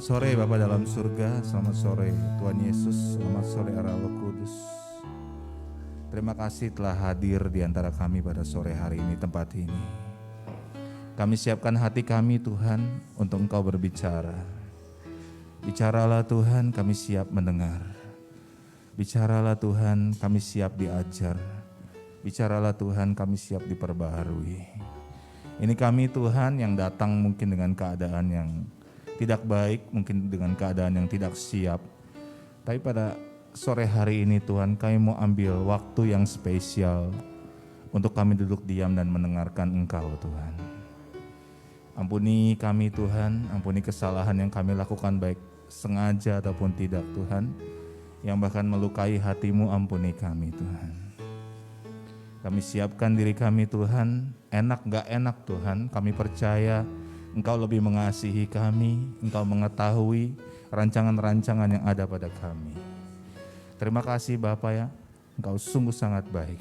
Selamat sore Bapa dalam surga, selamat sore Tuhan Yesus, selamat sore arah Roh Kudus. Terima kasih telah hadir di antara kami pada sore hari ini, tempat ini. Kami siapkan hati kami Tuhan untuk Engkau berbicara. Bicaralah Tuhan, kami siap mendengar. Bicaralah Tuhan, kami siap diajar. Bicaralah Tuhan, kami siap diperbaharui. Ini kami Tuhan yang datang mungkin dengan keadaan yang tidak baik, mungkin dengan keadaan yang tidak siap. Tapi pada sore hari ini Tuhan, kami mau ambil waktu yang spesial untuk kami duduk diam dan mendengarkan Engkau Tuhan. Ampuni kami Tuhan, ampuni kesalahan yang kami lakukan baik sengaja ataupun tidak Tuhan. Yang bahkan melukai hati-Mu, ampuni kami Tuhan. Kami siapkan diri kami Tuhan, enak gak enak Tuhan, kami percaya Engkau lebih mengasihi kami, Engkau mengetahui rancangan-rancangan yang ada pada kami. Terima kasih Bapa ya, Engkau sungguh sangat baik.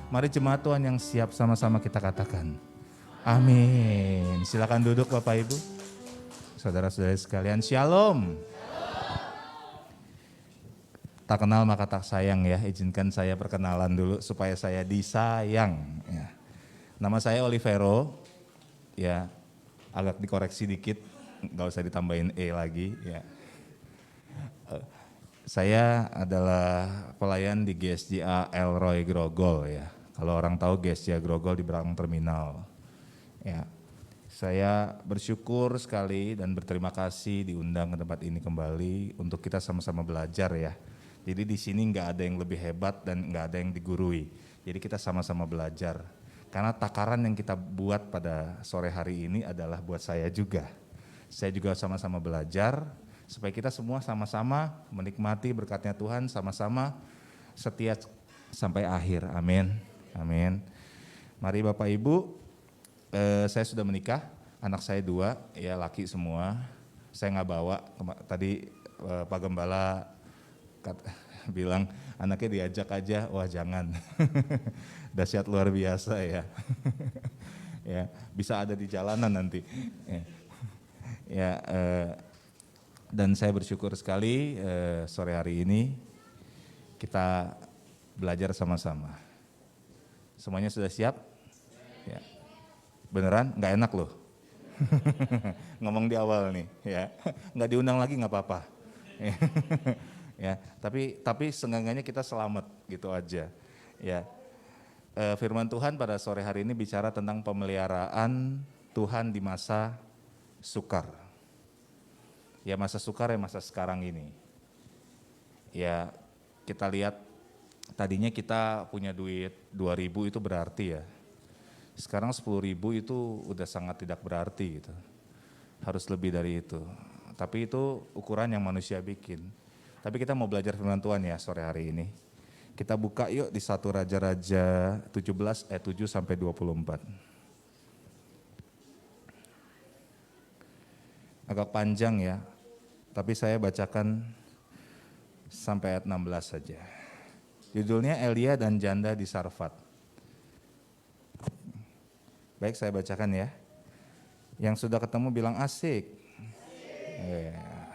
Mari jemaat Tuhan yang siap sama-sama kita katakan, amin. Silakan duduk Bapak Ibu, saudara-saudari sekalian, shalom. Tak kenal maka tak sayang ya, izinkan saya perkenalan dulu supaya saya disayang. Ya. Nama saya Olivero, ya agak dikoreksi dikit, nggak usah ditambahin E lagi. Ya. Saya adalah pelayan di GSJA Elroy Grogol ya. Kalau orang tahu GSJA Grogol di belakang terminal. Ya. Saya bersyukur sekali dan berterima kasih diundang ke tempat ini kembali untuk kita sama-sama belajar ya. Jadi di sini nggak ada yang lebih hebat dan nggak ada yang digurui. Jadi kita sama-sama belajar. Karena takaran yang kita buat pada sore hari ini adalah buat saya juga. Saya juga sama-sama belajar supaya kita semua sama-sama menikmati berkatnya Tuhan, sama-sama setia sampai akhir. Amin. Amin. Mari Bapak Ibu, saya sudah menikah, anak saya 2, ya laki semua. Saya nggak bawa, tadi Pak Gembala bilang anaknya diajak aja, wah jangan. Dahsyat luar biasa ya. Ya, bisa ada di jalanan nanti. Ya, dan saya bersyukur sekali sore hari ini kita belajar sama-sama. Semuanya sudah siap? Ya. Beneran? Nggak enak loh. Ngomong di awal nih, ya. Nggak diundang lagi nggak apa-apa. Ya, tapi seenggaknya kita selamat gitu aja. Ya. Firman Tuhan pada sore hari ini bicara tentang pemeliharaan Tuhan di masa sukar. Ya masa sukar ya masa sekarang ini. Ya kita lihat tadinya kita punya duit 2.000 itu berarti ya. Sekarang 10.000 itu udah sangat tidak berarti gitu. Harus lebih dari itu. Tapi itu ukuran yang manusia bikin. Tapi kita mau belajar firman Tuhan ya sore hari ini. Kita buka yuk di 1 Raja-Raja 17 ayat 7 sampai 24. Agak panjang ya, tapi saya bacakan sampai ayat 16 saja. Judulnya Elia dan Janda di Sarfat. Baik, saya bacakan ya. Yang sudah ketemu bilang asik.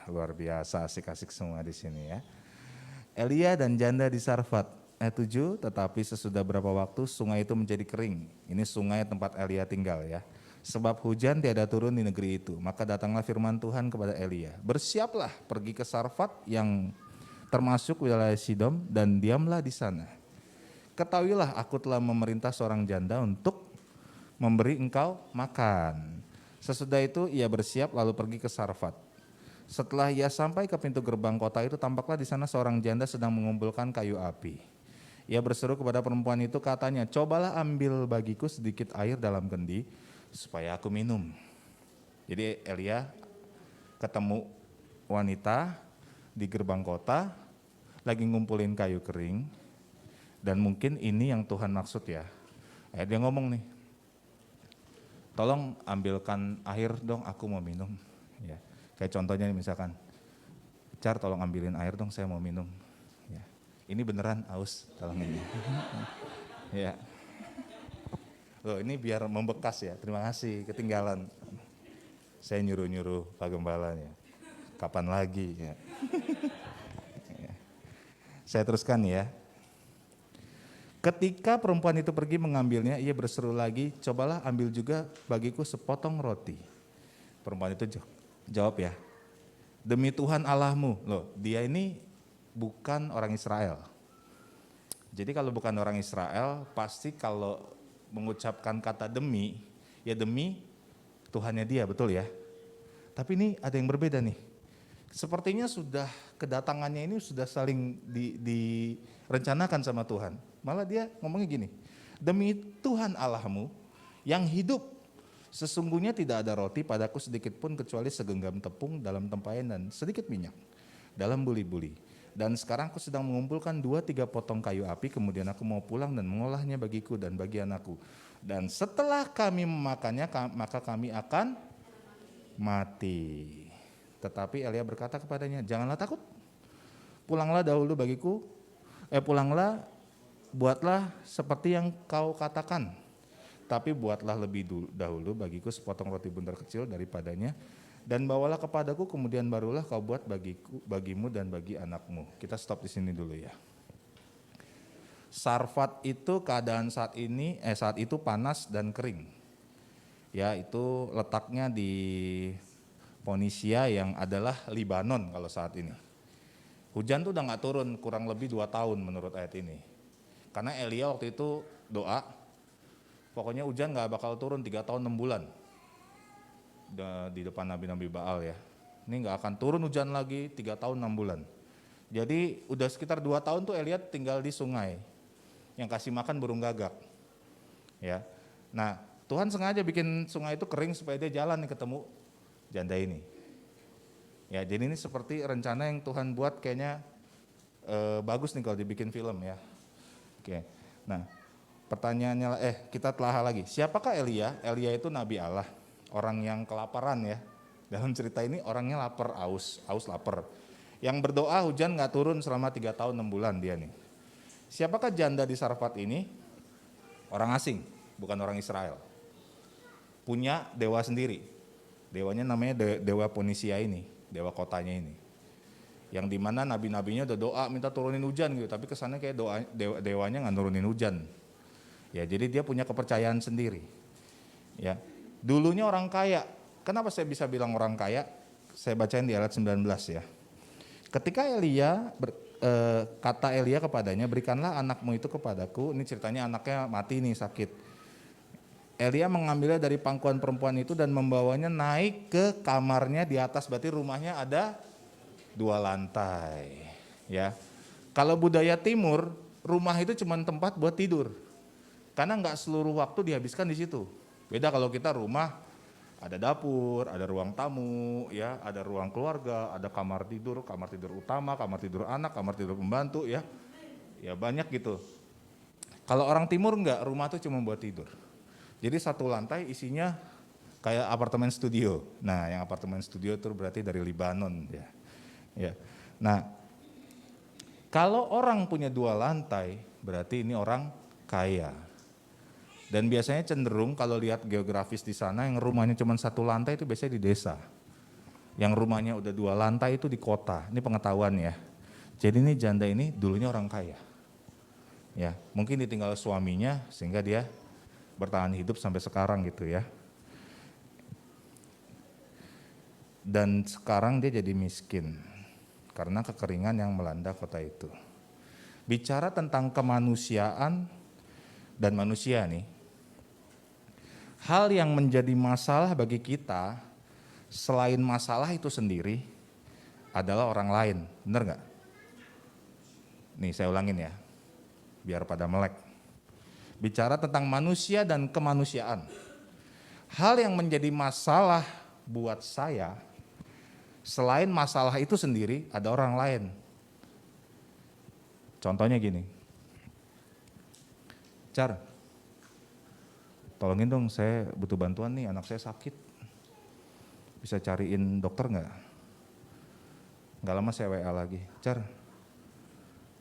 Luar biasa, asik-asik semua di sini ya. Elia dan janda di Sarfat, ayat 7, tetapi sesudah berapa waktu sungai itu menjadi kering. Ini sungai tempat Elia tinggal ya. Sebab hujan tiada turun di negeri itu. Maka datanglah firman Tuhan kepada Elia. Bersiaplah pergi ke Sarfat yang termasuk wilayah Sidom dan diamlah di sana. Ketahuilah aku telah memerintah seorang janda untuk memberi engkau makan. Sesudah itu ia bersiap lalu pergi ke Sarfat. Setelah ia sampai ke pintu gerbang kota itu, tampaklah di sana seorang janda sedang mengumpulkan kayu api. Ia berseru kepada perempuan itu, katanya, cobalah ambil bagiku sedikit air dalam kendi, supaya aku minum. Jadi Elia ketemu wanita di gerbang kota, lagi ngumpulin kayu kering, dan mungkin ini yang Tuhan maksud ya. Dia ngomong nih, tolong ambilkan air dong, aku mau minum. Ya. Kayak contohnya misalkan, Car tolong ambilin air dong, saya mau minum. Ya. Ini beneran aus, tolong ini. Ya. Loh ini biar membekas ya, terima kasih, ketinggalan. Saya nyuruh-nyuruh Pak Gembalanya. kapan lagi ya. Saya teruskan ya. Ketika perempuan itu pergi mengambilnya, ia berseru lagi, cobalah ambil juga bagiku sepotong roti. Perempuan itu jawab ya, demi Tuhan Allahmu. Loh, dia ini bukan orang Israel. Jadi kalau bukan orang Israel, pasti kalau mengucapkan kata demi, ya demi Tuhannya dia, betul ya. Tapi ini ada yang berbeda nih. Sepertinya sudah kedatangannya ini sudah saling direncanakan sama Tuhan. Malah dia ngomongnya gini, demi Tuhan Allahmu yang hidup, sesungguhnya tidak ada roti padaku sedikit pun kecuali segenggam tepung dalam tempayan dan sedikit minyak dalam buli-buli. Dan sekarang aku sedang mengumpulkan 2-3 potong kayu api, kemudian aku mau pulang dan mengolahnya bagiku dan bagi anakku. Dan setelah kami memakannya, maka kami akan mati. Tetapi Elia berkata kepadanya, janganlah takut, pulanglah dahulu bagiku, pulanglah, buatlah seperti yang kau katakan. Tapi buatlah lebih dahulu bagiku sepotong roti bundar kecil daripadanya, dan bawalah kepadaku, kemudian barulah kau buat bagimu dan bagi anakmu. Kita stop di sini dulu ya. Sarfat itu keadaan saat itu panas dan kering. Ya, itu letaknya di Ponisia yang adalah Libanon kalau saat ini. Hujan tuh udah gak turun kurang lebih 2 tahun menurut ayat ini. Karena Elia waktu itu doa, pokoknya hujan gak bakal turun 3 tahun 6 bulan. Di depan nabi-nabi Baal ya. Ini gak akan turun hujan lagi 3 tahun 6 bulan. Jadi udah sekitar 2 tahun tuh Elia tinggal di sungai yang kasih makan burung gagak. Ya. Nah, Tuhan sengaja bikin sungai itu kering supaya dia jalan nih ketemu janda ini. Ya, jadi ini seperti rencana yang Tuhan buat kayaknya bagus nih kalau dibikin film ya. Oke. Nah, pertanyaannya kita telah lagi. Siapakah Elia? Elia itu nabi Allah, orang yang kelaparan ya. Dalam cerita ini orangnya lapar, aus lapar. Yang berdoa hujan gak turun selama 3 tahun 6 bulan dia nih. Siapakah janda di Sarfat ini? Orang asing, bukan orang Israel. Punya dewa sendiri. Dewanya namanya dewa Ponisia ini, dewa kotanya ini. Yang dimana nabi-nabinya udah doa minta turunin hujan gitu, tapi kesannya kayak dewanya nggak nurunin hujan. Ya, jadi dia punya kepercayaan sendiri. Ya, dulunya orang kaya. Kenapa saya bisa bilang orang kaya? Saya bacain di ayat 19 ya. Ketika kata Elia kepadanya, berikanlah anakmu itu kepadaku. Ini ceritanya anaknya mati nih, sakit. Elia mengambilnya dari pangkuan perempuan itu dan membawanya naik ke kamarnya di atas, berarti rumahnya ada 2 lantai. Ya, kalau budaya timur, rumah itu cuma tempat buat tidur, karena nggak seluruh waktu dihabiskan di situ. Beda kalau kita rumah, ada dapur, ada ruang tamu, ya, ada ruang keluarga, ada kamar tidur utama, kamar tidur anak, kamar tidur pembantu, ya banyak gitu. Kalau orang timur nggak, rumah itu cuma buat tidur. Jadi 1 lantai isinya kayak apartemen studio. Nah, yang apartemen studio itu berarti dari Libanon ya. Ya. Nah, kalau orang punya 2 lantai, berarti ini orang kaya. Dan biasanya cenderung kalau lihat geografis di sana, yang rumahnya cuma 1 lantai itu biasanya di desa. Yang rumahnya udah 2 lantai itu di kota. Ini pengetahuan ya. Jadi ini janda ini dulunya orang kaya. Ya, mungkin ditinggal suaminya sehingga dia bertahan hidup sampai sekarang gitu ya. Dan sekarang dia jadi miskin karena kekeringan yang melanda kota itu. Bicara tentang kemanusiaan dan manusia nih, hal yang menjadi masalah bagi kita selain masalah itu sendiri adalah orang lain, benar gak? Nih saya ulangin ya, biar pada melek. Bicara tentang manusia dan kemanusiaan. Hal yang menjadi masalah buat saya, selain masalah itu sendiri, ada orang lain. Contohnya gini, Car, tolongin dong, saya butuh bantuan nih, anak saya sakit. Bisa cariin dokter gak? Gak lama saya WA lagi, Car,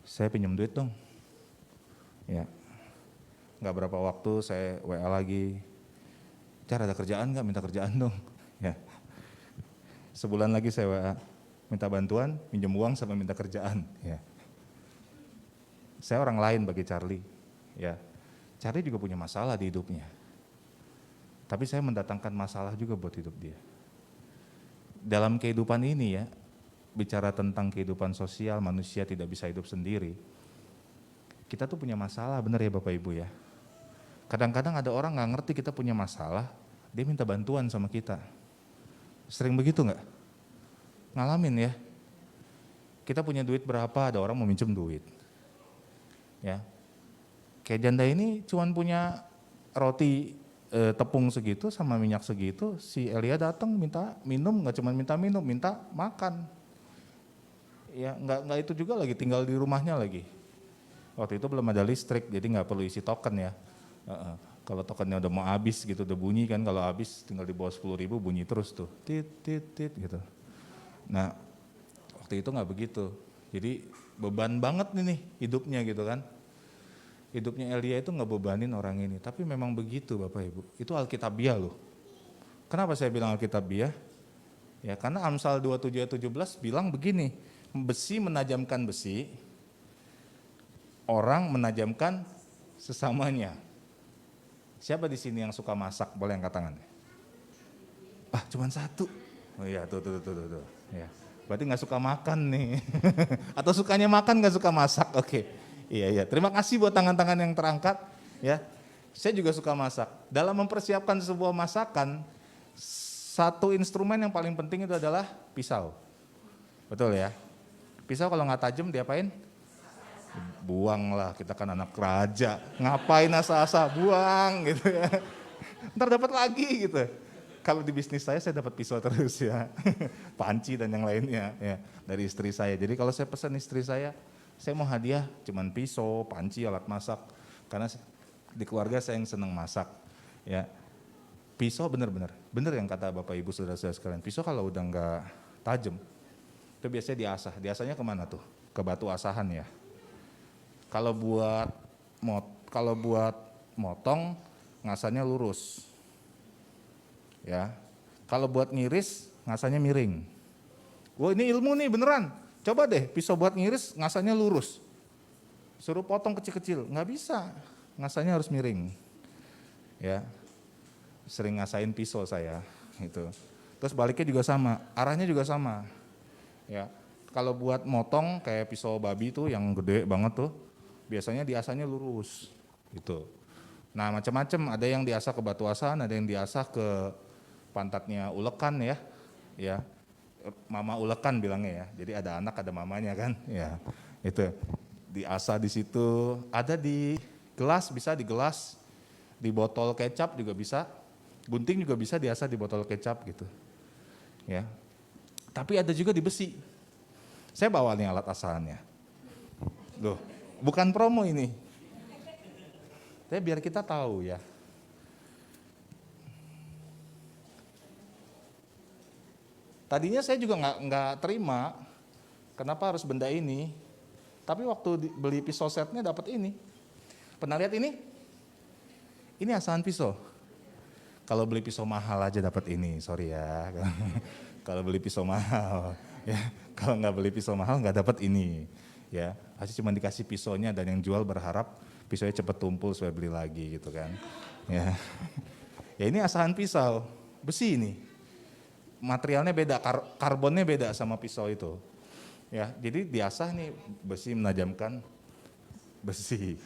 saya pinjam duit dong. Ya. Gak berapa waktu saya WA lagi, Car ada kerjaan gak? Minta kerjaan dong. Ya. Sebulan lagi saya WA, minta bantuan, minjem uang sama minta kerjaan. Ya. Saya orang lain bagi Charlie. Ya. Charlie juga punya masalah di hidupnya. Tapi saya mendatangkan masalah juga buat hidup dia. Dalam kehidupan ini ya, bicara tentang kehidupan sosial, manusia tidak bisa hidup sendiri. Kita tuh punya masalah, benar ya Bapak Ibu ya. Kadang-kadang ada orang nggak ngerti kita punya masalah, dia minta bantuan sama kita. Sering begitu nggak? Ngalamin ya. Kita punya duit berapa, ada orang mau minjem duit. Ya. Kayak janda ini cuman punya roti tepung segitu sama minyak segitu, si Elia datang minta minum, nggak cuma minta minum, minta makan. Ya nggak itu juga lagi, tinggal di rumahnya lagi. Waktu itu belum ada listrik, jadi nggak perlu isi token ya. Kalau tokennya udah mau habis gitu, udah bunyi kan, kalau habis tinggal di bawah 10.000 bunyi terus tuh, tit tit tit gitu. Nah waktu itu nggak begitu, jadi beban banget nih hidupnya gitu kan. Hidupnya Elia itu ngebebanin orang ini, tapi memang begitu Bapak Ibu, itu Alkitabiah loh. Kenapa saya bilang Alkitabiah? Ya karena Amsal 27 ayat 17 bilang begini, besi menajamkan besi, orang menajamkan sesamanya. Siapa di sini yang suka masak? Boleh angkat tangan. Cuman satu. Oh iya tuh. Ya. Berarti nggak suka makan nih. Atau sukanya makan nggak suka masak? Oke. Iya. Terima kasih buat tangan-tangan yang terangkat. Ya. Saya juga suka masak. Dalam mempersiapkan sebuah masakan, satu instrumen yang paling penting itu adalah pisau. Betul ya? Pisau kalau nggak tajam diapain? Buang lah, kita kan anak raja. Ngapain asa-asa buang gitu ya. Ntar dapat lagi gitu. Kalau di bisnis saya dapat pisau terus ya. Panci dan yang lainnya ya dari istri saya. Jadi kalau saya pesan istri saya mau hadiah cuman pisau, panci, alat masak. Karena di keluarga saya yang senang masak. Ya. Pisau benar yang kata Bapak Ibu saudara-saudara sekalian. Pisau kalau udah nggak tajam, itu biasanya diasah. Diasahnya kemana tuh? Ke batu asahan ya. Kalau buat motong ngasahnya lurus. Ya. Kalau buat ngiris ngasahnya miring. Wah, ini ilmu nih beneran. Coba deh pisau buat ngiris ngasahnya lurus. Suruh potong kecil-kecil, nggak bisa. Ngasahnya harus miring. Ya. Sering ngasahin pisau saya gitu. Terus baliknya juga sama, arahnya juga sama. Ya. Kalau buat motong kayak pisau babi tuh yang gede banget tuh, biasanya diasahnya lurus gitu. Nah macam-macam, ada yang diasah ke batu asahan, ada yang diasah ke pantatnya ulekan ya. Ya. Mama ulekan bilangnya ya. Jadi ada anak ada mamanya kan. Ya. Itu diasah di situ, ada di gelas, bisa di gelas, di botol kecap juga bisa. Gunting juga bisa diasah di botol kecap gitu. Ya. Tapi ada juga di besi. Saya bawa nih alat asahannya. Loh, bukan promo ini. Tapi biar kita tahu ya. Tadinya saya juga nggak terima, kenapa harus benda ini. Tapi waktu beli pisau setnya dapat ini. Pernah lihat ini? Ini asahan pisau. Kalau beli pisau mahal aja dapat ini, sorry ya. Kalau beli pisau mahal, ya. Kalau nggak beli pisau mahal nggak dapat ini, ya. Pasti cuma dikasih pisaunya dan yang jual berharap pisaunya cepet tumpul supaya beli lagi gitu kan. Ya, ya ini asahan pisau, besi ini. Materialnya beda, karbonnya beda sama pisau itu. Ya, jadi diasah nih besi menajamkan besi.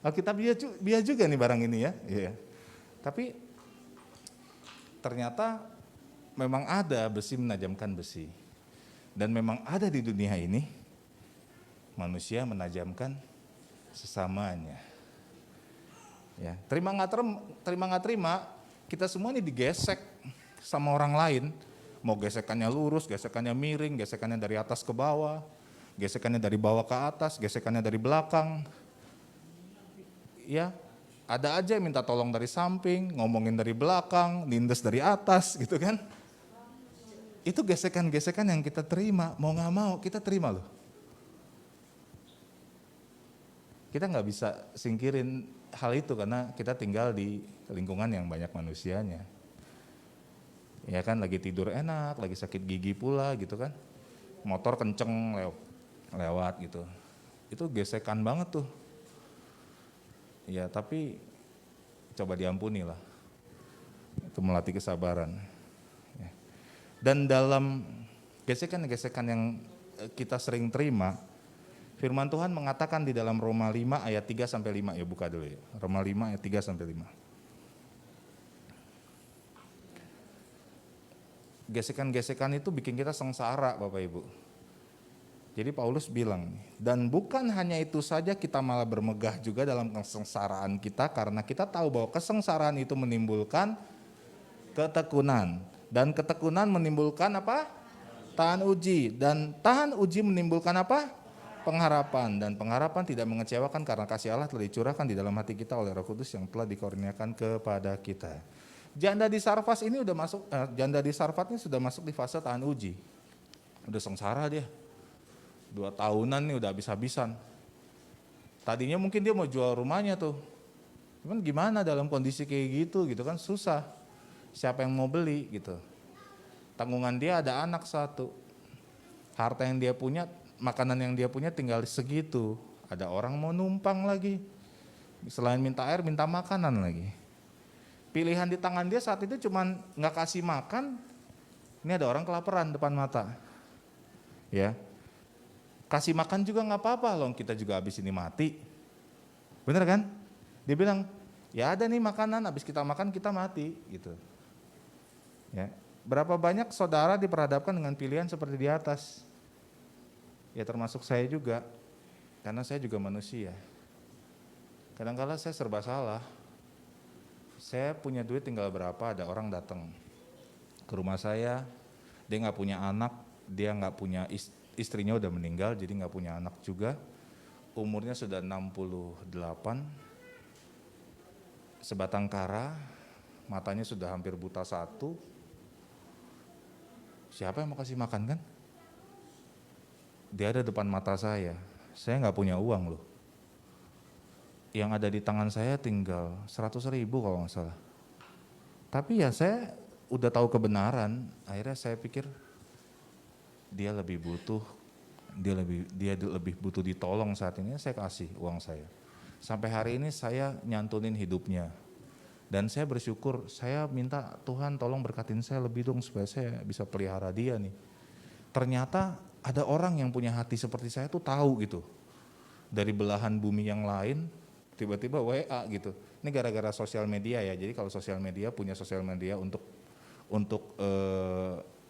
Alkitab biar juga nih barang ini ya. Ya. Tapi ternyata memang ada besi menajamkan besi. Dan memang ada di dunia ini manusia menajamkan sesamanya. Ya, terima nggak terima, kita semua ini digesek sama orang lain. Mau gesekannya lurus, gesekannya miring, gesekannya dari atas ke bawah, gesekannya dari bawah ke atas, gesekannya dari belakang. Ya, ada aja yang minta tolong dari samping, ngomongin dari belakang, nindes dari atas gitu kan. Itu gesekan-gesekan yang kita terima, mau gak mau kita terima loh. Kita gak bisa singkirin hal itu karena kita tinggal di lingkungan yang banyak manusianya. Ya kan, lagi tidur enak, lagi sakit gigi pula gitu kan. motor kenceng lewat gitu. Itu gesekan banget tuh. Ya tapi coba diampuni lah. Itu melatih kesabaran. Ya. Dan dalam gesekan-gesekan yang kita sering terima, firman Tuhan mengatakan di dalam Roma 5 ayat 3 sampai 5, ya buka dulu ya. Roma 5 ayat 3 sampai 5. Gesekan-gesekan itu bikin kita sengsara, Bapak Ibu. Jadi Paulus bilang, dan bukan hanya itu saja, kita malah bermegah juga dalam kesengsaraan kita, karena kita tahu bahwa kesengsaraan itu menimbulkan ketekunan, dan ketekunan menimbulkan apa? Tahan uji, dan tahan uji menimbulkan apa? Pengharapan, dan pengharapan tidak mengecewakan karena kasih Allah telah dicurahkan di dalam hati kita oleh Roh Kudus yang telah dikurniakan kepada kita. Janda di Sarfat ini sudah masuk di fase tahan uji. Udah sengsara dia. 2 tahunan nih udah habis-habisan. Tadinya mungkin dia mau jual rumahnya tuh. Cuman gimana dalam kondisi kayak gitu kan susah. Siapa yang mau beli gitu. Tanggungan dia ada anak 1. Harta yang dia punya, makanan yang dia punya tinggal segitu. Ada orang mau numpang lagi. Selain minta air, minta makanan lagi. Pilihan di tangan dia saat itu cuman nggak kasih makan. Ini ada orang kelaparan depan mata. Ya. Kasih makan juga nggak apa-apa loh, kita juga habis ini mati. Bener kan? Dia bilang, ya ada nih makanan, habis kita makan kita mati gitu. Ya. Berapa banyak saudara diperhadapkan dengan pilihan seperti di atas? Ya termasuk saya juga, karena saya juga manusia. Kadang-kadang saya serba salah. Saya punya duit tinggal berapa, ada orang datang ke rumah saya, dia nggak punya anak, dia nggak punya istrinya udah meninggal, jadi nggak punya anak juga, umurnya sudah 68, sebatang kara, matanya sudah hampir buta 1. Siapa yang mau kasih makan kan? Dia ada depan mata saya nggak punya uang loh. Yang ada di tangan saya tinggal 100.000 kalau nggak salah. Tapi ya saya udah tahu kebenaran, akhirnya saya pikir dia lebih butuh, dia lebih butuh ditolong saat ini, saya kasih uang saya. Sampai hari ini saya nyantunin hidupnya. Dan saya bersyukur, saya minta Tuhan tolong berkatin saya lebih dong supaya saya bisa pelihara dia nih. Ternyata ada orang yang punya hati seperti saya tuh tahu gitu. Dari belahan bumi yang lain, tiba-tiba WA gitu. Ini gara-gara sosial media ya. Jadi kalau sosial media punya sosial media untuk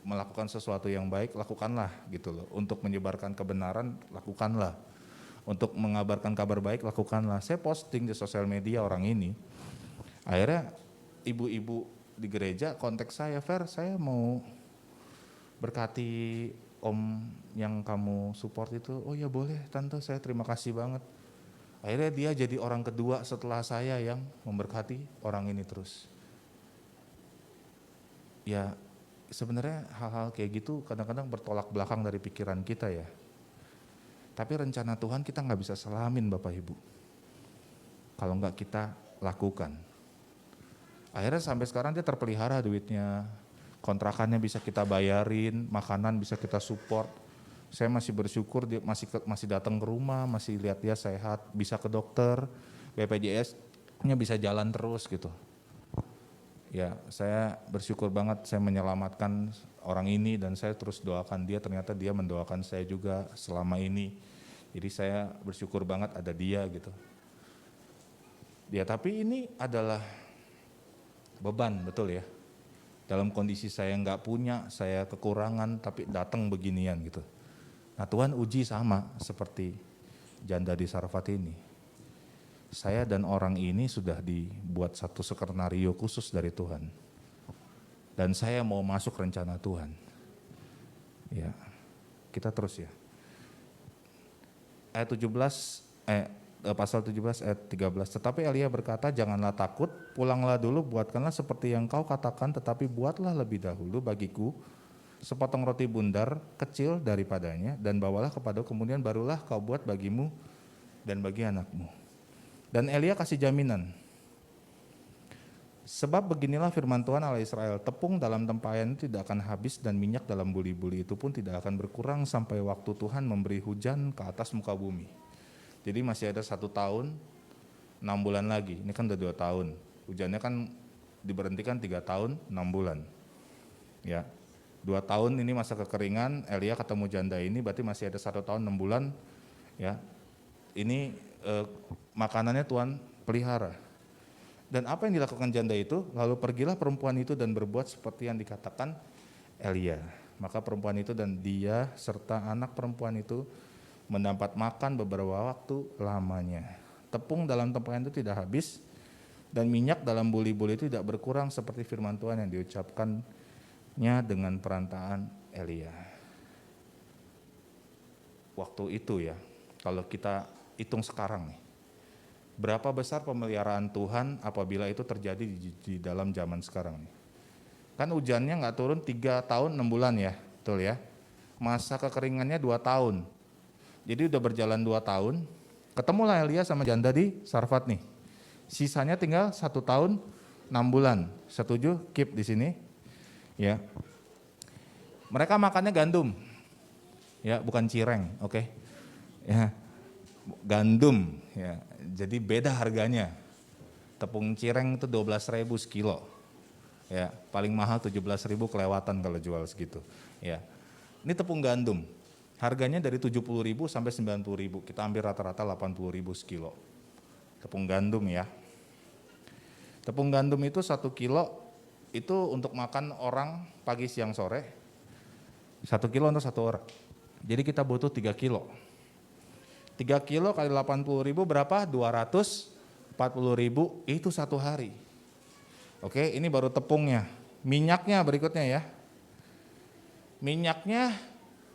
melakukan sesuatu yang baik, lakukanlah gitu loh. Untuk menyebarkan kebenaran, lakukanlah. Untuk mengabarkan kabar baik, lakukanlah. Saya posting di sosial media orang ini. Akhirnya ibu-ibu di gereja kontak saya, Fer, saya mau berkati om yang kamu support itu. Oh ya boleh tante, saya terima kasih banget. Akhirnya dia jadi orang kedua setelah saya yang memberkati orang ini terus. Ya sebenarnya hal-hal kayak gitu kadang-kadang bertolak belakang dari pikiran kita ya. Tapi rencana Tuhan kita nggak bisa selamin Bapak Ibu. Kalau nggak kita lakukan. Akhirnya sampai sekarang dia terpelihara duitnya. Kontrakannya bisa kita bayarin, makanan bisa kita support. Saya masih bersyukur dia masih datang ke rumah, masih lihat dia sehat, bisa ke dokter, BPJS-nya bisa jalan terus gitu. Ya, saya bersyukur banget saya menyelamatkan orang ini dan saya terus doakan dia, ternyata dia mendoakan saya juga selama ini. Jadi saya bersyukur banget ada dia gitu. Ya, tapi ini adalah beban, betul ya. Dalam kondisi saya nggak punya, saya kekurangan, tapi datang beginian gitu. Nah Tuhan uji sama seperti janda di Sarfat ini. Saya dan orang ini sudah dibuat satu skenario khusus dari Tuhan. Dan saya mau masuk rencana Tuhan. Ya, kita terus ya. Ayat 17, pasal 17 ayat 13. Tetapi Elia berkata, janganlah takut, pulanglah dulu, buatkanlah seperti yang kau katakan, tetapi buatlah lebih dahulu bagiku sepotong roti bundar kecil daripadanya dan bawalah kepadaku, kemudian barulah kau buat bagimu dan bagi anakmu. Dan Elia kasih jaminan, Sebab beginilah firman Tuhan Allah Israel, tepung dalam tempayan itu tidak akan habis dan minyak dalam buli-buli itu pun tidak akan berkurang sampai waktu Tuhan memberi hujan ke atas muka bumi. Jadi masih ada 1 tahun, 6 bulan lagi, ini kan udah 2 tahun. Hujannya kan diberhentikan 3 tahun, 6 bulan. Ya, 2 tahun ini masa kekeringan, Elia ketemu janda ini berarti masih ada 1 tahun, 6 bulan. Ya, ini makanannya Tuhan pelihara. Dan apa yang dilakukan janda itu? Lalu pergilah perempuan itu dan berbuat seperti yang dikatakan Elia. Maka perempuan itu dan dia serta anak perempuan itu mendapat makan beberapa waktu lamanya. Tepung dalam tempayan itu tidak habis dan minyak dalam buli-buli itu tidak berkurang seperti firman Tuhan yang diucapkannya dengan perantaraan Elia. Waktu itu ya, kalau kita hitung sekarang nih, berapa besar pemeliharaan Tuhan apabila itu terjadi di dalam zaman sekarang nih. Kan hujannya nggak turun 3 tahun 6 bulan ya, betul ya. Masa kekeringannya 2 tahun. Jadi udah berjalan 2 tahun, ketemulah Elia sama janda di Sarfat nih. Sisanya tinggal 1 tahun 6 bulan. Setuju? Keep di sini. Ya. Mereka makannya gandum. Ya, bukan cireng, oke. Ya. Gandum, ya. Jadi beda harganya. Tepung cireng itu 12.000 sekilo. Ya, paling mahal 17.000 kelewatan kalau jual segitu. Ya. Ini tepung gandum. Harganya dari 70.000 sampai 90.000. Kita ambil rata-rata 80.000 sekilo. Tepung gandum ya. Tepung gandum itu 1 kilo itu untuk makan orang pagi, siang, sore. 1 kilo untuk 1 orang. Jadi kita butuh 3 kilo. 3 kilo kali 80.000 berapa? 240.000 itu 1 hari. Oke, ini baru tepungnya. Minyaknya berikutnya ya. Minyaknya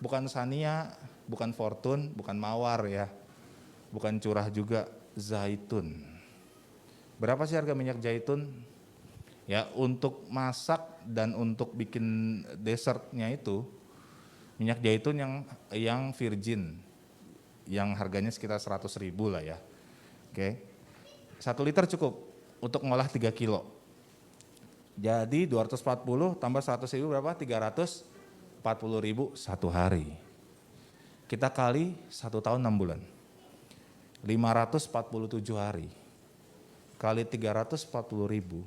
bukan Sania, bukan Fortune, bukan Mawar ya. Bukan curah juga, zaitun. Berapa sih harga minyak zaitun? Ya, untuk masak dan untuk bikin dessertnya itu minyak zaitun yang virgin. Yang harganya sekitar 100.000 lah ya. Oke. 1 liter cukup untuk ngolah 3 kilo. Jadi 240 tambah 100.000 berapa? 340.000 1 hari. Kita kali 1 tahun 6 bulan. 547 hari. Kali 340.000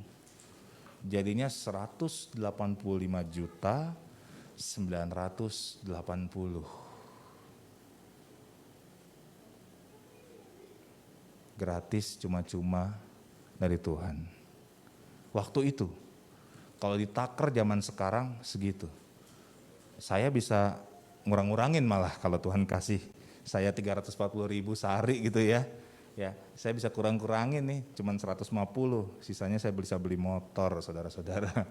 jadinya 185.980. Gratis, cuma-cuma dari Tuhan. Waktu itu, kalau ditaker zaman sekarang segitu. Saya bisa ngurang-ngurangin malah kalau Tuhan kasih saya 340.000 sehari gitu ya. Ya, saya bisa kurang-kurangin nih, cuman 150, sisanya saya bisa beli motor, saudara-saudara.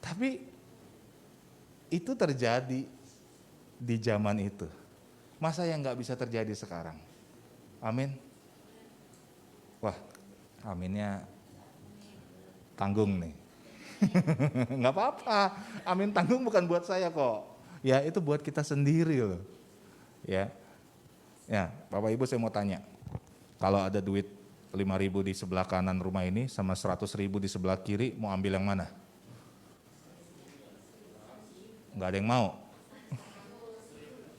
Tapi itu terjadi di zaman itu. Masa yang nggak bisa terjadi sekarang? Amin. Wah, aminnya tanggung nih. Nggak apa-apa, amin tanggung bukan buat saya kok. Ya itu buat kita sendiri loh. Ya, Bapak Ibu saya mau tanya. Kalau ada duit 5.000 di sebelah kanan rumah ini sama 100.000 di sebelah kiri, mau ambil yang mana? Nggak ada yang mau.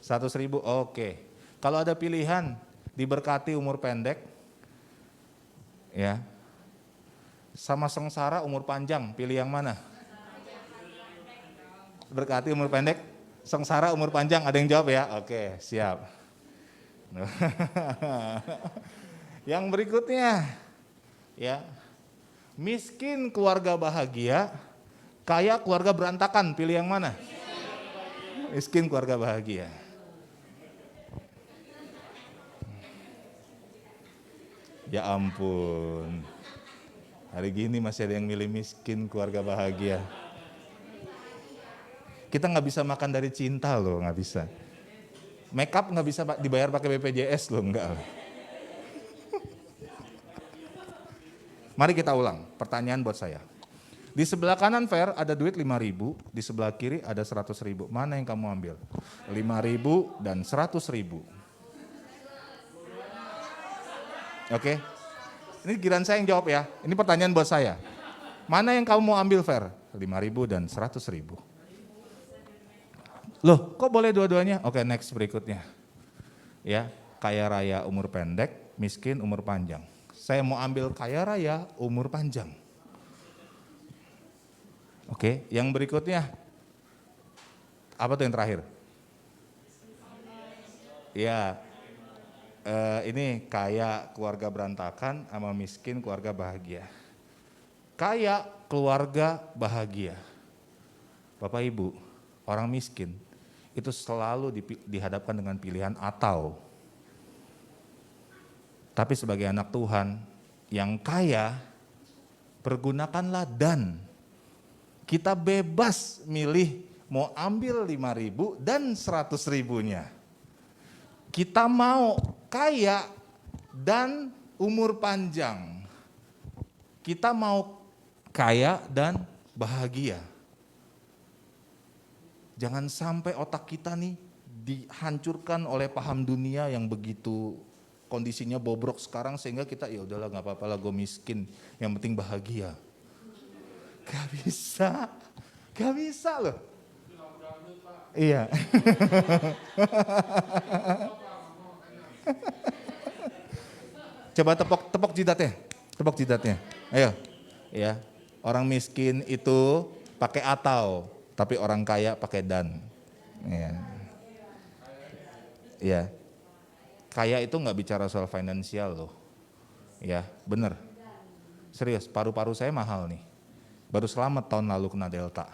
100.000, oke. Kalau ada pilihan diberkati umur pendek, ya, sama sengsara umur panjang, pilih yang mana? Berkati umur pendek, sengsara umur panjang, ada yang jawab ya? Oke, siap. Yang berikutnya, ya, miskin keluarga bahagia, kaya keluarga berantakan, pilih yang mana? Miskin keluarga bahagia. Ya ampun, hari gini masih ada yang milih miskin keluarga bahagia. Kita nggak bisa makan dari cinta loh, nggak bisa. Make up nggak bisa dibayar pakai BPJS loh, enggak. Mari kita ulang, pertanyaan buat saya. Di sebelah kanan Fer ada duit 5.000, di sebelah kiri ada 100.000. Mana yang kamu ambil? 5.000 dan 100.000. Oke, Ini giliran saya yang jawab ya. Ini pertanyaan buat saya. Mana yang kamu mau ambil, Fer? 5.000 dan 100.000. Loh, kok boleh dua-duanya? Oke, next berikutnya. Ya, kaya raya umur pendek, miskin umur panjang. Saya mau ambil kaya raya umur panjang. Oke, yang berikutnya. Apa tuh yang terakhir? Ya, ini kaya keluarga berantakan sama miskin keluarga bahagia. Kaya keluarga bahagia. Bapak Ibu, orang miskin itu selalu dihadapkan dengan pilihan atau. Tapi sebagai anak Tuhan yang kaya, pergunakanlah dan. Kita bebas milih mau ambil 5.000 dan 100.000-nya. Kita mau kaya dan umur panjang. Kita mau kaya dan bahagia. Jangan sampai otak kita nih dihancurkan oleh paham dunia yang begitu kondisinya bobrok sekarang sehingga kita ya udahlah nggak apa-apa lah gue miskin, yang penting bahagia. Gak bisa loh. Iya. Coba tepok jidatnya. Ayo. Ya. Orang miskin itu pakai atau, tapi orang kaya pakai dan. Iya. Iya. Kaya itu nggak bicara soal finansial loh. Ya, bener. Serius, paru-paru saya mahal nih. Baru selamat tahun lalu kena Delta.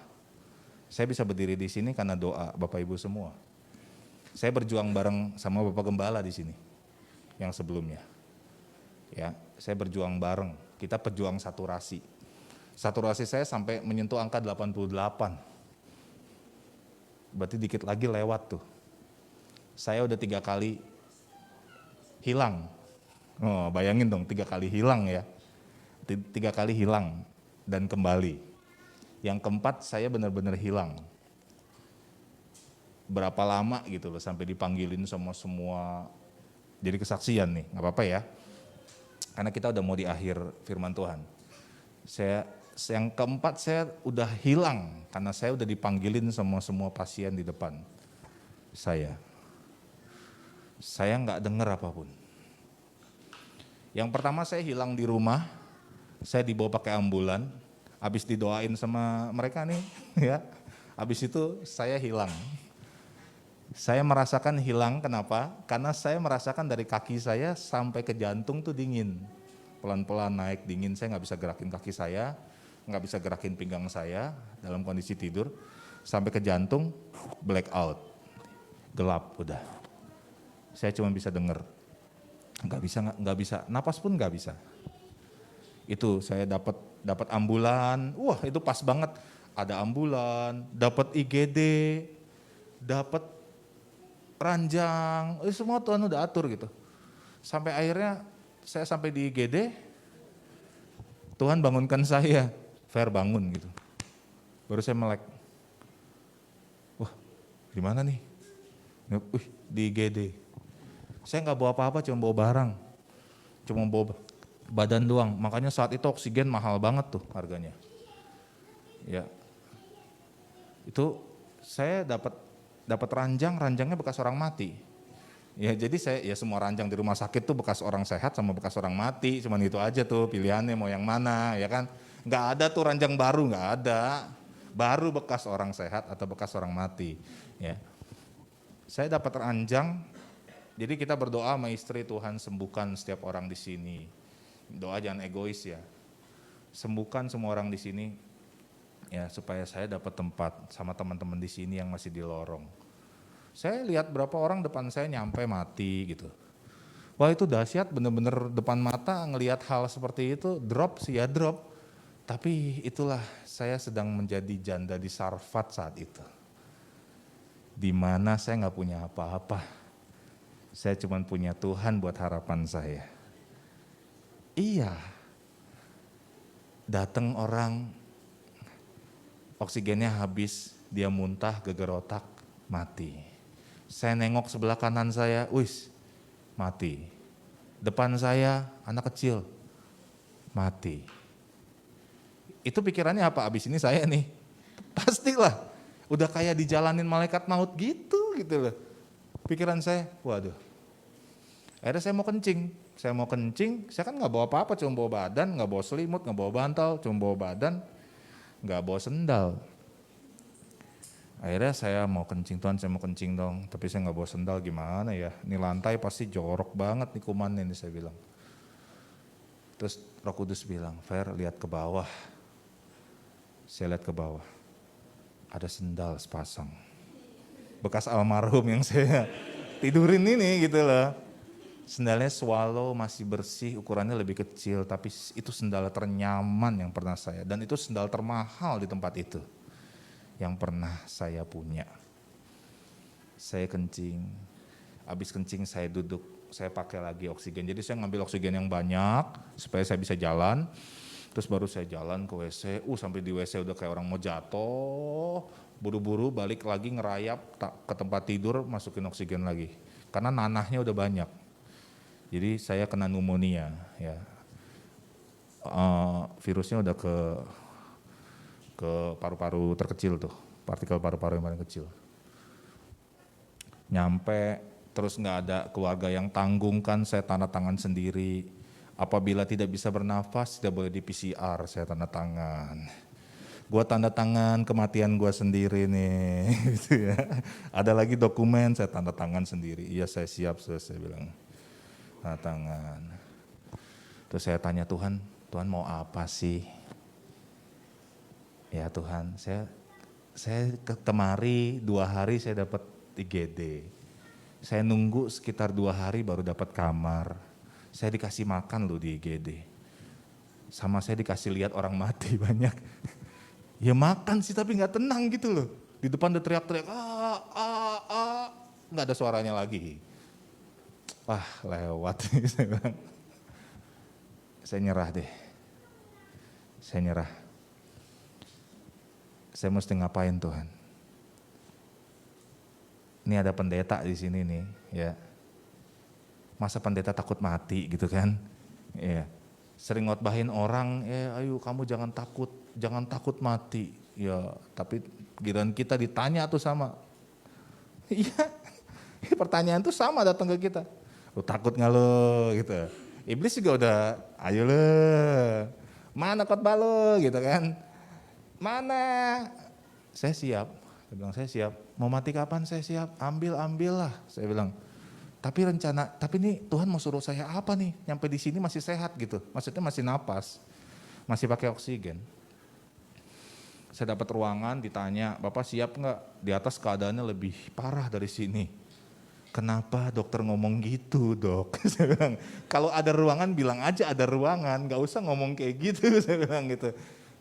Saya bisa berdiri di sini karena doa Bapak Ibu semua. Saya berjuang bareng sama Bapak Gembala di sini yang sebelumnya. Ya, saya berjuang bareng. Kita pejuang saturasi. Saturasi saya sampai menyentuh angka 88. Berarti dikit lagi lewat tuh. Saya udah 3 kali hilang. Oh, bayangin dong 3 kali hilang ya. 3 kali hilang dan kembali. Yang keempat saya benar-benar hilang. Berapa lama gitu loh sampai dipanggilin sama semua. Jadi kesaksian nih, gak apa-apa ya. Karena kita udah mau di akhir firman Tuhan. Yang keempat saya udah hilang karena saya udah dipanggilin sama semua pasien di depan saya. Saya gak dengar apapun. Yang pertama saya hilang di rumah, saya dibawa pakai ambulan. Habis didoain sama mereka nih, ya. Habis itu saya hilang. Saya merasakan hilang, kenapa? Karena saya merasakan dari kaki saya sampai ke jantung tuh dingin. Pelan-pelan naik dingin, saya nggak bisa gerakin kaki saya, nggak bisa gerakin pinggang saya dalam kondisi tidur. Sampai ke jantung, black out, gelap udah. Saya cuma bisa dengar, nggak bisa, napas pun nggak bisa. Itu saya dapat ambulan, wah itu pas banget, ada ambulan, dapat IGD, dapat ranjang, semua Tuhan udah atur gitu. Sampai akhirnya saya sampai di IGD, Tuhan bangunkan saya, Fer bangun gitu. Baru saya melek, wah gimana nih? Di IGD. Saya nggak bawa apa-apa, cuma bawa barang, cuma bawa badan doang, makanya saat itu oksigen mahal banget tuh harganya. Ya, itu saya dapat ranjangnya bekas orang mati. Ya jadi saya ya semua ranjang di rumah sakit tuh bekas orang sehat sama bekas orang mati, cuman itu aja tuh pilihannya mau yang mana, ya kan? Nggak ada tuh ranjang baru, nggak ada. Baru bekas orang sehat atau bekas orang mati. Ya, saya dapat ranjang, jadi kita berdoa sama istri, Tuhan sembuhkan setiap orang di sini. Doa jangan egois ya. Sembuhkan semua orang di sini ya supaya saya dapat tempat sama teman-teman di sini yang masih di lorong. Saya lihat berapa orang depan saya nyampe mati gitu. Wah itu dahsyat, bener-bener depan mata ngelihat hal seperti itu, drop sih ya drop. Tapi itulah saya sedang menjadi janda di Sarfat saat itu. Di mana saya nggak punya apa-apa. Saya cuma punya Tuhan buat harapan saya. Iya, datang orang, oksigennya habis, dia muntah, geger otak, mati. Saya nengok sebelah kanan saya, mati. Depan saya anak kecil, mati. Itu pikirannya apa? Abis ini saya nih, pastilah udah kayak dijalanin malaikat maut gitu loh. Pikiran saya, waduh. Akhirnya saya mau kencing, saya kan nggak bawa apa-apa, cuma bawa badan, nggak bawa selimut, nggak bawa bantal, cuma bawa badan, nggak bawa sendal. Akhirnya saya mau kencing, Tuhan saya mau kencing dong, tapi saya nggak bawa sendal, gimana ya? Ini lantai pasti jorok banget nih kumannya nih, saya bilang. Terus Roh Kudus bilang, Fer lihat ke bawah. Saya lihat ke bawah, ada sendal sepasang. Bekas almarhum yang saya tidurin ini gitu loh. Sendalnya swallow, masih bersih, ukurannya lebih kecil, tapi itu sendal ternyaman yang pernah saya, dan itu sendal termahal di tempat itu yang pernah saya punya. Saya kencing, habis kencing saya duduk, saya pakai lagi oksigen. Jadi saya ngambil oksigen yang banyak supaya saya bisa jalan. Terus baru saya jalan ke WC, sampai di WC udah kayak orang mau jatuh. Buru-buru balik lagi ngerayap ke tempat tidur, masukin oksigen lagi. Karena nanahnya udah banyak. Jadi saya kena pneumonia ya. Virusnya udah ke paru-paru terkecil tuh, partikel paru-paru yang paling kecil. Nyampe terus nggak ada keluarga yang tanggung kan, saya tanda tangan sendiri. Apabila tidak bisa bernafas tidak boleh di PCR, saya tanda tangan. Gua tanda tangan kematian gua sendiri nih, gitu ya. Ada lagi dokumen saya tanda tangan sendiri. Iya saya siap, saya bilang. Tanda tangan. Terus saya tanya Tuhan mau apa sih? Ya Tuhan, saya kemari 2 hari saya dapat IGD. Saya nunggu sekitar 2 hari baru dapat kamar. Saya dikasih makan loh di IGD. Sama saya dikasih lihat orang mati banyak. Ya makan sih tapi gak tenang gitu loh. Di depan udah teriak-teriak, gak ada suaranya lagi. Wah lewat, saya bilang. Saya nyerah deh. Saya nyerah. Saya mesti ngapain Tuhan? Ini ada pendeta di sini nih, ya. Masa pendeta takut mati gitu kan? Ya. Sering ngotbahin orang, ayo kamu jangan takut mati. Ya, tapi giliran kita ditanya tuh sama. Iya. Pertanyaan tuh sama datang ke kita. Lu takut nggak lo gitu. Iblis juga udah, ayo lo. Mana khotbah lo gitu kan? Mana? Saya siap. Saya bilang saya siap. Mau mati kapan saya siap? Ambillah. Saya bilang. Tapi ini Tuhan mau suruh saya apa nih? Nyampe di sini masih sehat gitu. Maksudnya masih napas. Masih pakai oksigen. Saya dapat ruangan ditanya, Bapak siap nggak? Di atas keadaannya lebih parah dari sini. Kenapa dokter ngomong gitu dok? Saya bilang, kalau ada ruangan bilang aja ada ruangan. Gak usah ngomong kayak gitu, saya bilang gitu.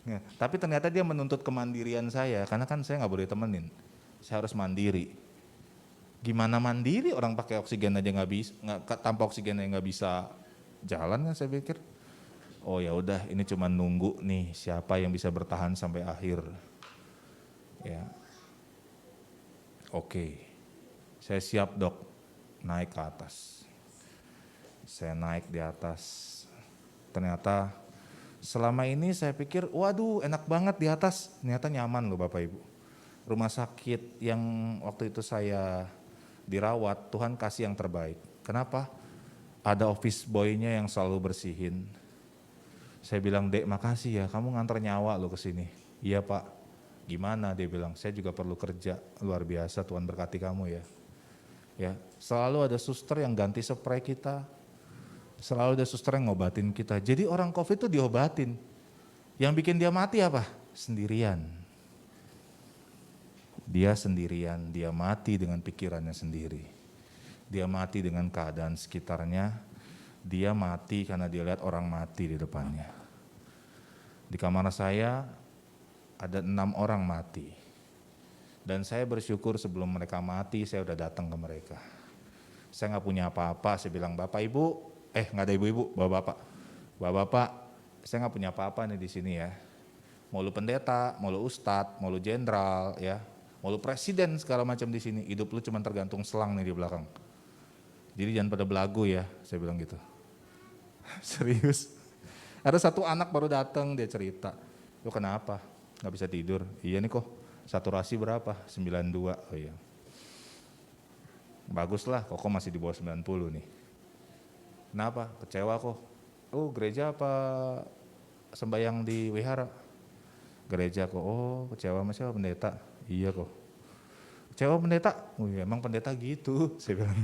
Ya, tapi ternyata dia menuntut kemandirian saya, karena kan saya nggak boleh temenin, saya harus mandiri. Gimana mandiri orang pakai oksigen aja nggak bisa, tanpa oksigen aja nggak bisa jalan kan saya pikir. Oh ya udah, ini cuma nunggu nih siapa yang bisa bertahan sampai akhir. Ya, oke, saya siap dok, naik ke atas. Saya naik di atas, ternyata. Selama ini saya pikir, waduh enak banget di atas, ternyata nyaman loh Bapak Ibu. Rumah sakit yang waktu itu saya dirawat, Tuhan kasih yang terbaik. Kenapa? Ada office boy-nya yang selalu bersihin. Saya bilang, Dek makasih ya, kamu nganter nyawa lo ke sini. Iya Pak, gimana? Dia bilang, saya juga perlu kerja, luar biasa Tuhan berkati kamu ya. Ya, selalu ada suster yang ganti spray kita. Selalu ada suster yang ngobatin kita. Jadi orang COVID itu diobatin. Yang bikin dia mati apa? Sendirian. Dia sendirian, dia mati dengan pikirannya sendiri. Dia mati dengan keadaan sekitarnya. Dia mati karena dia lihat orang mati di depannya. Di kamar saya ada 6 orang mati. Dan saya bersyukur sebelum mereka mati saya udah datang ke mereka. Saya gak punya apa-apa, saya bilang Bapak Ibu, nggak ada ibu-ibu, bapak-bapak, saya nggak punya apa-apa nih di sini ya. Mau lu pendeta, mau lu ustadz, mau lu jenderal, ya, mau lu presiden segala macam di sini. Hidup lu cuma tergantung selang nih di belakang. Jadi jangan pada belagu ya, saya bilang gitu. Serius. Ada satu anak baru datang, dia cerita, "Lu kenapa? Nggak bisa tidur?" "Iya nih kok, saturasi berapa?" 92. "Oh iya. Bagus lah, kok masih di bawah 90 nih." "Kenapa? Kecewa kok." "Oh gereja apa sembahyang di wihara?" "Gereja kok." "Oh kecewa sama siapa, pendeta?" "Iya kok." "Kecewa pendeta?" "Oh iya emang pendeta gitu," saya bilang.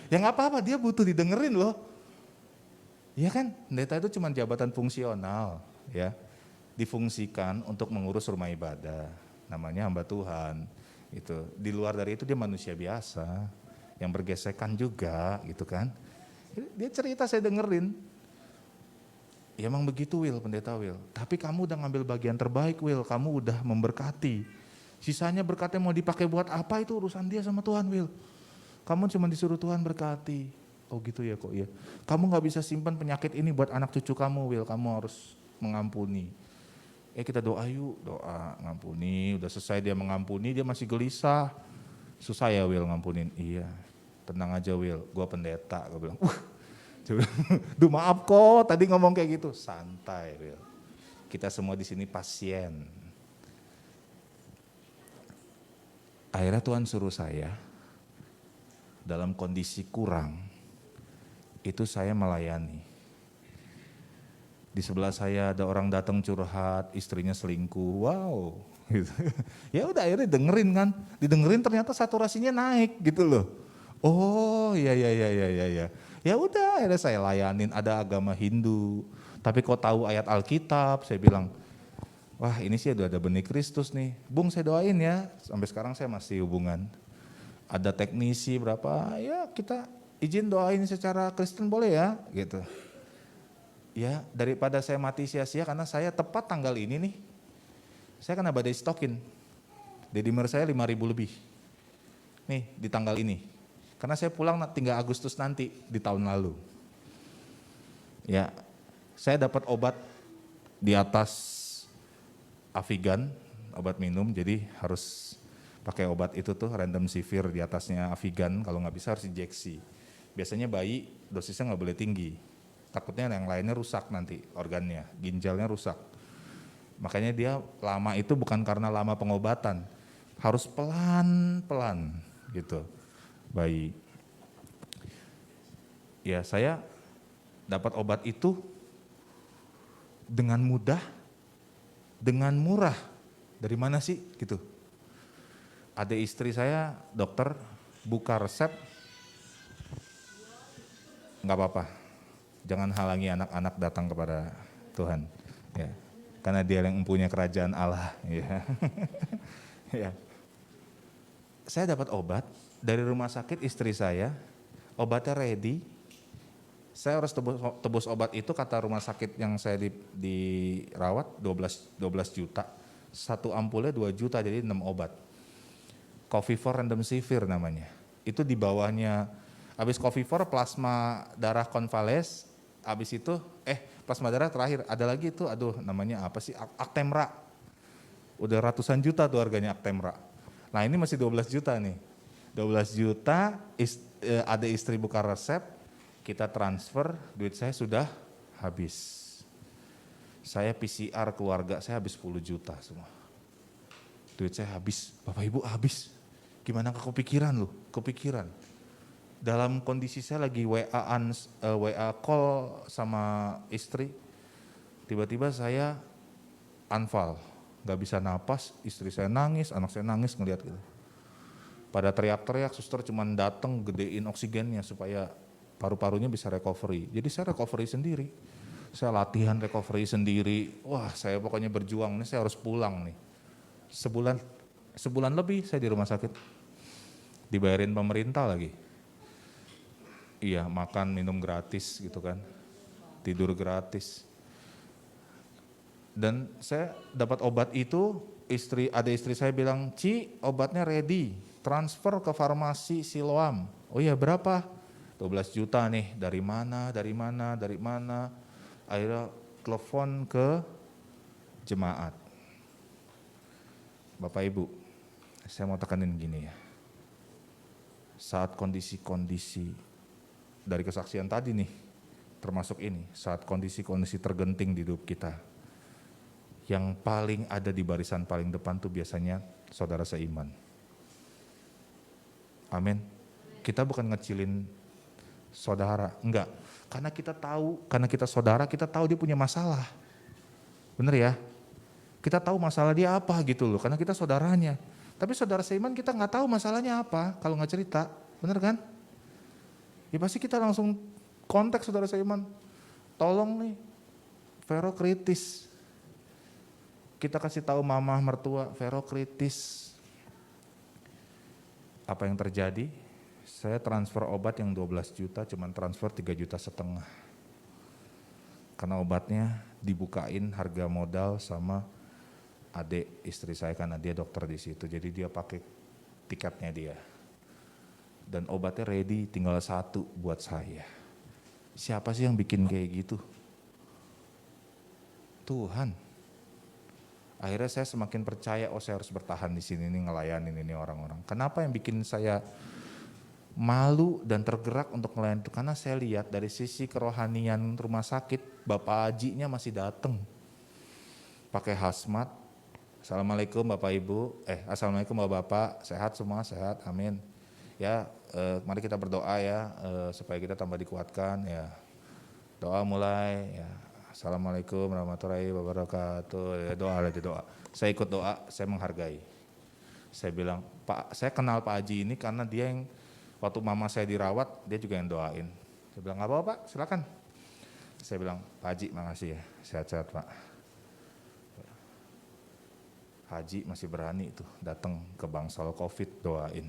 Ya nggak apa-apa, dia butuh didengerin loh. Iya kan, pendeta itu cuma jabatan fungsional ya, difungsikan untuk mengurus rumah ibadah, namanya hamba Tuhan. Itu di luar dari itu dia manusia biasa yang bergesekan juga gitu kan. Dia cerita saya dengerin. Ya emang begitu Will, pendeta Will. Tapi kamu udah ngambil bagian terbaik Will, kamu udah memberkati. Sisanya berkatnya mau dipakai buat apa itu urusan dia sama Tuhan Will. Kamu cuma disuruh Tuhan berkati. Oh gitu ya kok ya. Kamu gak bisa simpan penyakit ini buat anak cucu kamu Will, kamu harus mengampuni. Kita doa yuk, doa ngampuni, udah selesai dia mengampuni, dia masih gelisah. Susah ya Will ngampunin, iya. Tenang aja Will, gua pendeta, gue bilang. Duh maaf kok, tadi ngomong kayak gitu, santai Will. Kita semua di sini pasien. Akhirnya Tuhan suruh saya, dalam kondisi kurang, itu saya melayani. Di sebelah saya ada orang datang curhat, istrinya selingkuh, wow. Gitu. Ya udah akhirnya dengerin kan, didengerin ternyata saturasinya naik gitu loh. Oh iya. Ya udah akhirnya saya layanin, ada agama Hindu, tapi kok tahu ayat Alkitab, saya bilang, wah ini sih udah ada benih Kristus nih. Bung saya doain ya, sampai sekarang saya masih hubungan. Ada teknisi berapa, ya kita izin doain secara Kristen boleh ya gitu. Ya daripada saya mati sia-sia karena saya tepat tanggal ini nih, saya kena badai stokin. Dedimer saya 5.000 lebih. Nih di tanggal ini. Karena saya pulang tinggal Agustus nanti di tahun lalu. Ya, saya dapat obat di atas Avigan, obat minum, jadi harus pakai obat itu tuh Remdesivir di atasnya Avigan, kalau nggak bisa harus injeksi. Biasanya bayi dosisnya nggak boleh tinggi, takutnya yang lainnya rusak nanti organnya, ginjalnya rusak. Makanya dia lama itu bukan karena lama pengobatan, harus pelan-pelan gitu bayi. Ya saya dapat obat itu dengan mudah, dengan murah. Dari mana sih gitu? Ada istri saya dokter, buka resep, nggak apa-apa, jangan halangi anak-anak datang kepada Tuhan, ya, karena dia yang mempunyai kerajaan Allah. Ya. Ya. Saya dapat obat dari rumah sakit istri saya, obatnya ready. Saya harus tebus obat itu, kata rumah sakit yang saya dirawat 12 juta. Satu ampulnya 2 juta, jadi 6 obat. Covifor Remdesivir namanya. Itu di bawahnya, habis Covifor plasma darah konvales, habis itu plasma darah terakhir, ada lagi itu, namanya apa sih, Actemra. Udah ratusan juta tuh harganya Actemra. Nah ini masih 12 juta nih. 12 juta, ada istri buka resep, kita transfer, duit saya sudah habis. Saya PCR keluarga, saya habis 10 juta semua. Duit saya habis, Bapak Ibu habis. Gimana kepikiran loh, kepikiran. Dalam kondisi saya lagi WA call sama istri, tiba-tiba saya anfal, gak bisa napas, istri saya nangis, anak saya nangis ngeliat gitu. Pada teriak-teriak, suster cuman datang gedein oksigennya supaya paru-parunya bisa recovery. Jadi saya recovery sendiri, saya latihan recovery sendiri. Wah saya pokoknya berjuang, nih saya harus pulang nih. Sebulan lebih saya di rumah sakit. Dibayarin pemerintah lagi. Iya, makan minum gratis gitu kan. Tidur gratis. Dan saya dapat obat itu, ada istri saya bilang, "Ci, obatnya ready, transfer ke farmasi Siloam." "Oh iya, berapa?" 12 juta nih, dari mana. Akhirnya telepon ke jemaat. Bapak Ibu, saya mau tekanin gini ya. Saat kondisi-kondisi dari kesaksian tadi nih, termasuk ini, saat kondisi-kondisi tergenting di hidup kita. Yang paling ada di barisan paling depan tuh biasanya saudara seiman. Amin. Kita bukan ngecilin saudara, enggak. Karena kita tahu, karena kita saudara, kita tahu dia punya masalah. Bener ya? Kita tahu masalah dia apa gitu loh, karena kita saudaranya. Tapi saudara seiman kita nggak tahu masalahnya apa kalau nggak cerita, bener kan? Ya pasti kita langsung kontak saudara seiman. Tolong nih, Vero kritis. Kita kasih tahu mama mertua, Vero kritis. Apa yang terjadi? Saya transfer obat yang 12 juta, cuman transfer 3,5 juta. Karena obatnya dibukain harga modal sama adik istri saya, karena dia dokter di situ. Jadi dia pakai tiketnya dia. Dan obatnya ready, tinggal 1 buat saya. Siapa sih yang bikin kayak gitu? Tuhan. Akhirnya saya semakin percaya, saya harus bertahan di sini nih, ngelayanin ini orang-orang. Kenapa yang bikin saya malu dan tergerak untuk melayani itu? Karena saya lihat dari sisi kerohanian rumah sakit, Bapak Hajinya masih datang. Pakai hazmat. Assalamualaikum Bapak Ibu, Assalamualaikum Bapak, sehat semua, sehat, amin. Ya, mari kita berdoa ya, supaya kita tambah dikuatkan ya. Doa mulai ya. Assalamualaikum warahmatullahi wabarakatuh. Ya, doa. Saya ikut doa, saya menghargai. Saya bilang, Pak, saya kenal Pak Haji ini karena dia yang waktu mama saya dirawat, dia juga yang doain. Saya bilang, nggak apa-apa Pak, silakan. Saya bilang, Pak Haji makasih ya, sehat-sehat Pak. Haji masih berani tuh datang ke bangsal COVID doain.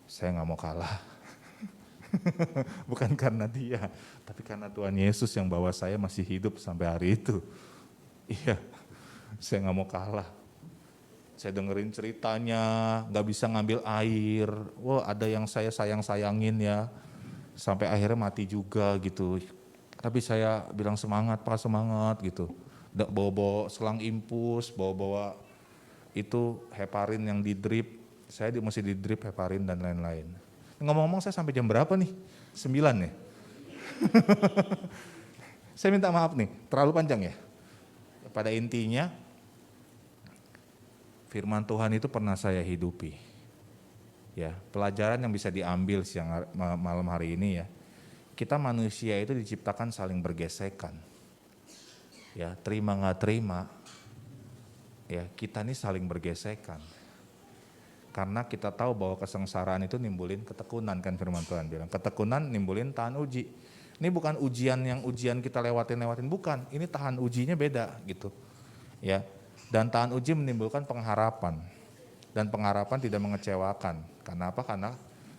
Saya nggak mau kalah. Bukan karena dia, tapi karena Tuhan Yesus yang bawa saya masih hidup sampai hari itu. Iya, saya nggak mau kalah. Saya dengerin ceritanya, nggak bisa ngambil air. Wah, ada yang saya sayangin ya, sampai akhirnya mati juga gitu. Tapi saya bilang semangat Pak, semangat gitu. Bawa-bawa selang impus, bawa-bawa itu heparin yang di drip. Saya mesti di drip heparin dan lain-lain. Ngomong-ngomong saya sampai jam berapa nih? 9 ya? Saya minta maaf nih, terlalu panjang ya? Pada intinya, firman Tuhan itu pernah saya hidupi. Ya, pelajaran yang bisa diambil malam hari ini ya. Kita manusia itu diciptakan saling bergesekan. Ya, terima nggak terima. Ya, kita nih saling bergesekan. Karena kita tahu bahwa kesengsaraan itu nimbulin ketekunan, kan firman Tuhan bilang. Ketekunan nimbulin tahan uji. Ini bukan ujian yang kita lewatin, bukan. Ini tahan ujinya beda gitu. Ya. Dan tahan uji menimbulkan pengharapan. Dan pengharapan tidak mengecewakan. Karena apa? Karena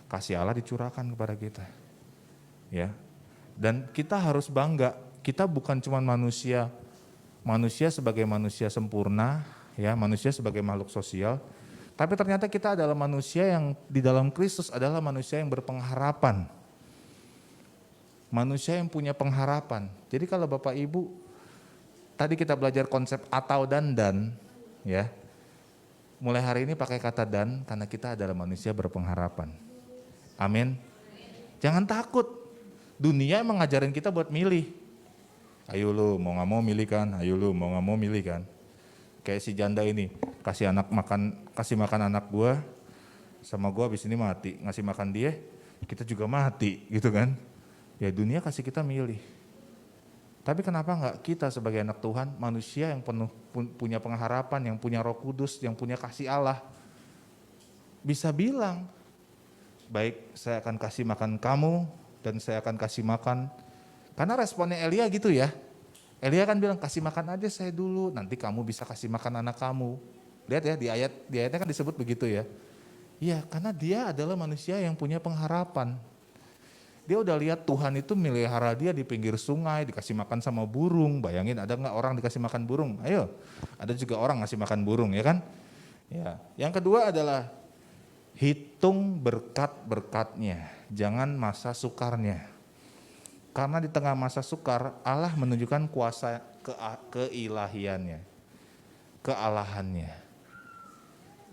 kasih Allah dicurahkan kepada kita. Ya. Dan kita harus bangga, kita bukan cuma manusia sebagai manusia sempurna, ya, manusia sebagai makhluk sosial, tapi ternyata kita adalah manusia yang di dalam Kristus adalah manusia yang berpengharapan. Manusia yang punya pengharapan. Jadi kalau Bapak Ibu, tadi kita belajar konsep atau dan, ya. Mulai hari ini pakai kata dan, karena kita adalah manusia berpengharapan. Amin. Jangan takut. Dunia emang ngajarin kita buat milih. Ayo lu mau gak mau milih kan, ayo lu mau gak mau milih kan. Kayak si janda ini, kasih makan anak gua, sama gua habis ini mati. Ngasih makan dia, kita juga mati gitu kan. Ya dunia kasih kita milih. Tapi kenapa enggak kita sebagai anak Tuhan, manusia yang punya pengharapan, yang punya Roh Kudus, yang punya kasih Allah, bisa bilang, baik saya akan kasih makan kamu dan saya akan kasih makan. Karena responnya Elia gitu ya. Elia kan bilang kasih makan aja saya dulu, nanti kamu bisa kasih makan anak kamu. Lihat ya di ayatnya kan disebut begitu ya. Iya, karena dia adalah manusia yang punya pengharapan. Dia udah lihat Tuhan itu melihara dia di pinggir sungai, dikasih makan sama burung. Bayangin ada nggak orang dikasih makan burung? Ayo, ada juga orang ngasih makan burung ya kan? Ya. Yang kedua adalah hitung berkat-berkatnya, jangan masa sukarnya. Karena di tengah masa sukar, Allah menunjukkan kuasa keilahiannya, kealahannya.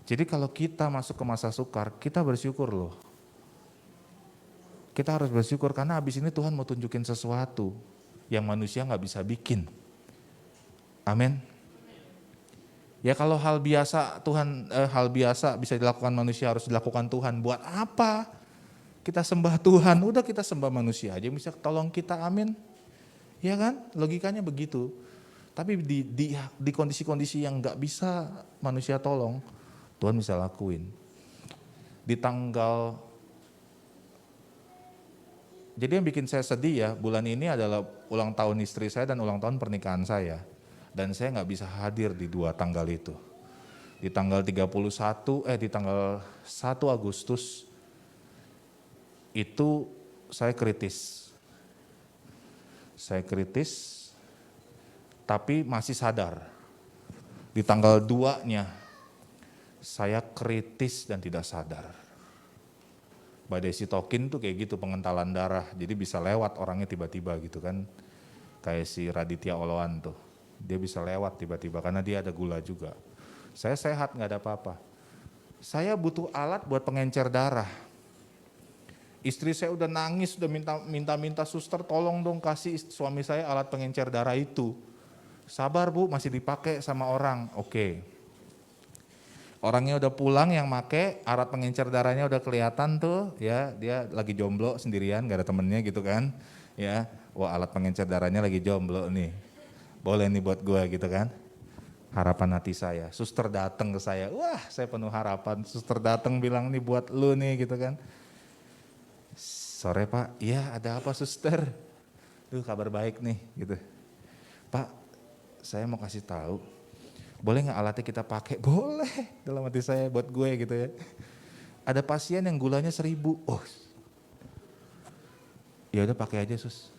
Jadi kalau kita masuk ke masa sukar, kita bersyukur loh. Kita harus bersyukur karena habis ini Tuhan mau tunjukin sesuatu yang manusia gak bisa bikin. Amin. Ya kalau hal biasa hal biasa bisa dilakukan manusia harus dilakukan Tuhan. Buat apa? Kita sembah Tuhan, udah kita sembah manusia aja yang bisa tolong kita, amin. Ya kan? Logikanya begitu. Tapi di kondisi-kondisi yang gak bisa manusia tolong, Tuhan bisa lakuin. Jadi yang bikin saya sedih ya, bulan ini adalah ulang tahun istri saya dan ulang tahun pernikahan saya. Dan saya gak bisa hadir di 2 tanggal itu. Di tanggal 1 Agustus itu saya kritis. Tapi masih sadar. Di tanggal 2-nya saya kritis dan tidak sadar. Badai sitokin tuh kayak gitu, pengentalan darah, jadi bisa lewat orangnya tiba-tiba gitu kan. Kayak si Raditya Oloan tuh, dia bisa lewat tiba-tiba karena dia ada gula juga. Saya sehat gak ada apa-apa. Saya butuh alat buat pengencer darah. Istri saya udah nangis, udah minta suster tolong dong kasih suami saya alat pengencer darah itu. Sabar Bu, masih dipakai sama orang, oke. Orangnya udah pulang yang make, alat pengencer darahnya udah kelihatan tuh ya, dia lagi jomblo sendirian, gak ada temennya gitu kan. Ya, wah alat pengencer darahnya lagi jomblo nih, boleh nih buat gue gitu kan. Harapan hati saya, suster datang ke saya, wah saya penuh harapan, suster datang bilang nih buat lu nih gitu kan. Sore Pak, iya ada apa suster? Kabar baik nih gitu. Pak, saya mau kasih tahu, boleh gak alatnya kita pakai? Boleh, dalam hati saya buat gue gitu ya. Ada pasien yang gulanya 1000, oh ya udah pakai aja sus.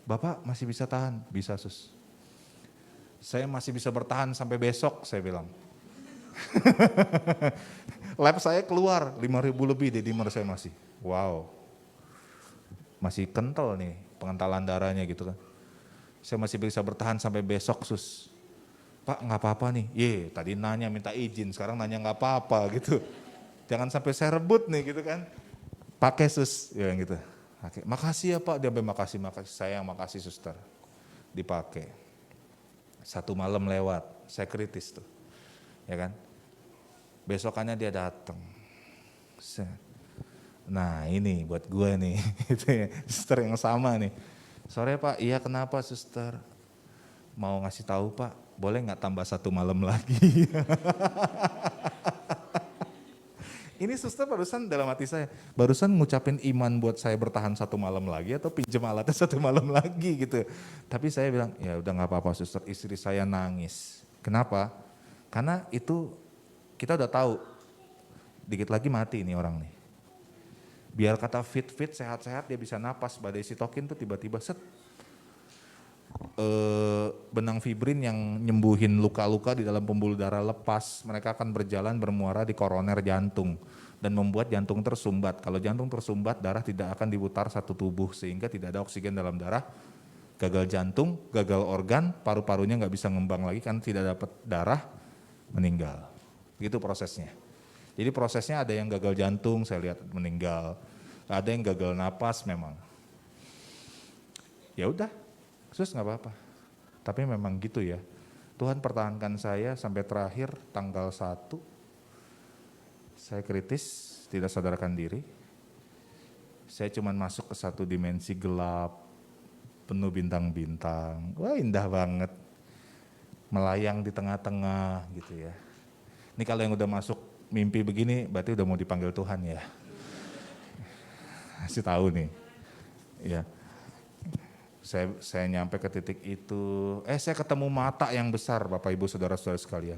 Bapak masih bisa tahan? Bisa sus. Saya masih bisa bertahan sampai besok saya bilang. Lab saya keluar 5.000 lebih dedimer saya masih. Wow, masih kental nih pengentalan darahnya gitu kan. Saya masih bisa bertahan sampai besok sus. Pak gak apa-apa nih, tadi nanya minta izin, sekarang nanya gak apa-apa gitu. Jangan sampai saya rebut nih gitu kan. Pakai sus, ya gitu. Makasih ya Pak, dia makasih, saya yang makasih suster. Dipakai. 1 malam lewat, saya kritis tuh. Ya kan. Besokannya dia datang. Nah ini buat gue nih, suster yang sama nih. Sore Pak, iya kenapa suster? Mau ngasih tahu Pak, boleh gak tambah 1 malam lagi? Ini suster barusan dalam hati saya, barusan ngucapin iman buat saya bertahan 1 malam lagi atau pinjam alatnya 1 malam lagi gitu. Tapi saya bilang, ya udah gak apa-apa suster, istri saya nangis. Kenapa? Karena itu kita udah tahu, dikit lagi mati ini orang nih. Biar kata fit, sehat-sehat dia bisa napas, badai sitokin tuh tiba-tiba set. Benang fibrin yang nyembuhin luka-luka di dalam pembuluh darah lepas, mereka akan berjalan bermuara di koroner jantung dan membuat jantung tersumbat. Kalau jantung tersumbat, darah tidak akan diputar satu tubuh sehingga tidak ada oksigen dalam darah, gagal jantung, gagal organ, paru-parunya nggak bisa ngembang lagi kan tidak dapat darah, meninggal. Gitu prosesnya. Jadi prosesnya ada yang gagal jantung, saya lihat meninggal, ada yang gagal napas memang. Ya udah. Sus gak apa-apa, tapi memang gitu ya. Tuhan pertahankan saya sampai terakhir tanggal 1. Saya kritis, tidak sadarkan diri. Saya cuma masuk ke satu dimensi gelap, penuh bintang-bintang. Wah indah banget, melayang di tengah-tengah gitu ya. Ini kalau yang udah masuk mimpi begini, berarti udah mau dipanggil Tuhan ya. Kasih tahu nih, ya. Saya nyampe ke titik itu, saya ketemu mata yang besar Bapak Ibu Saudara-saudara sekalian.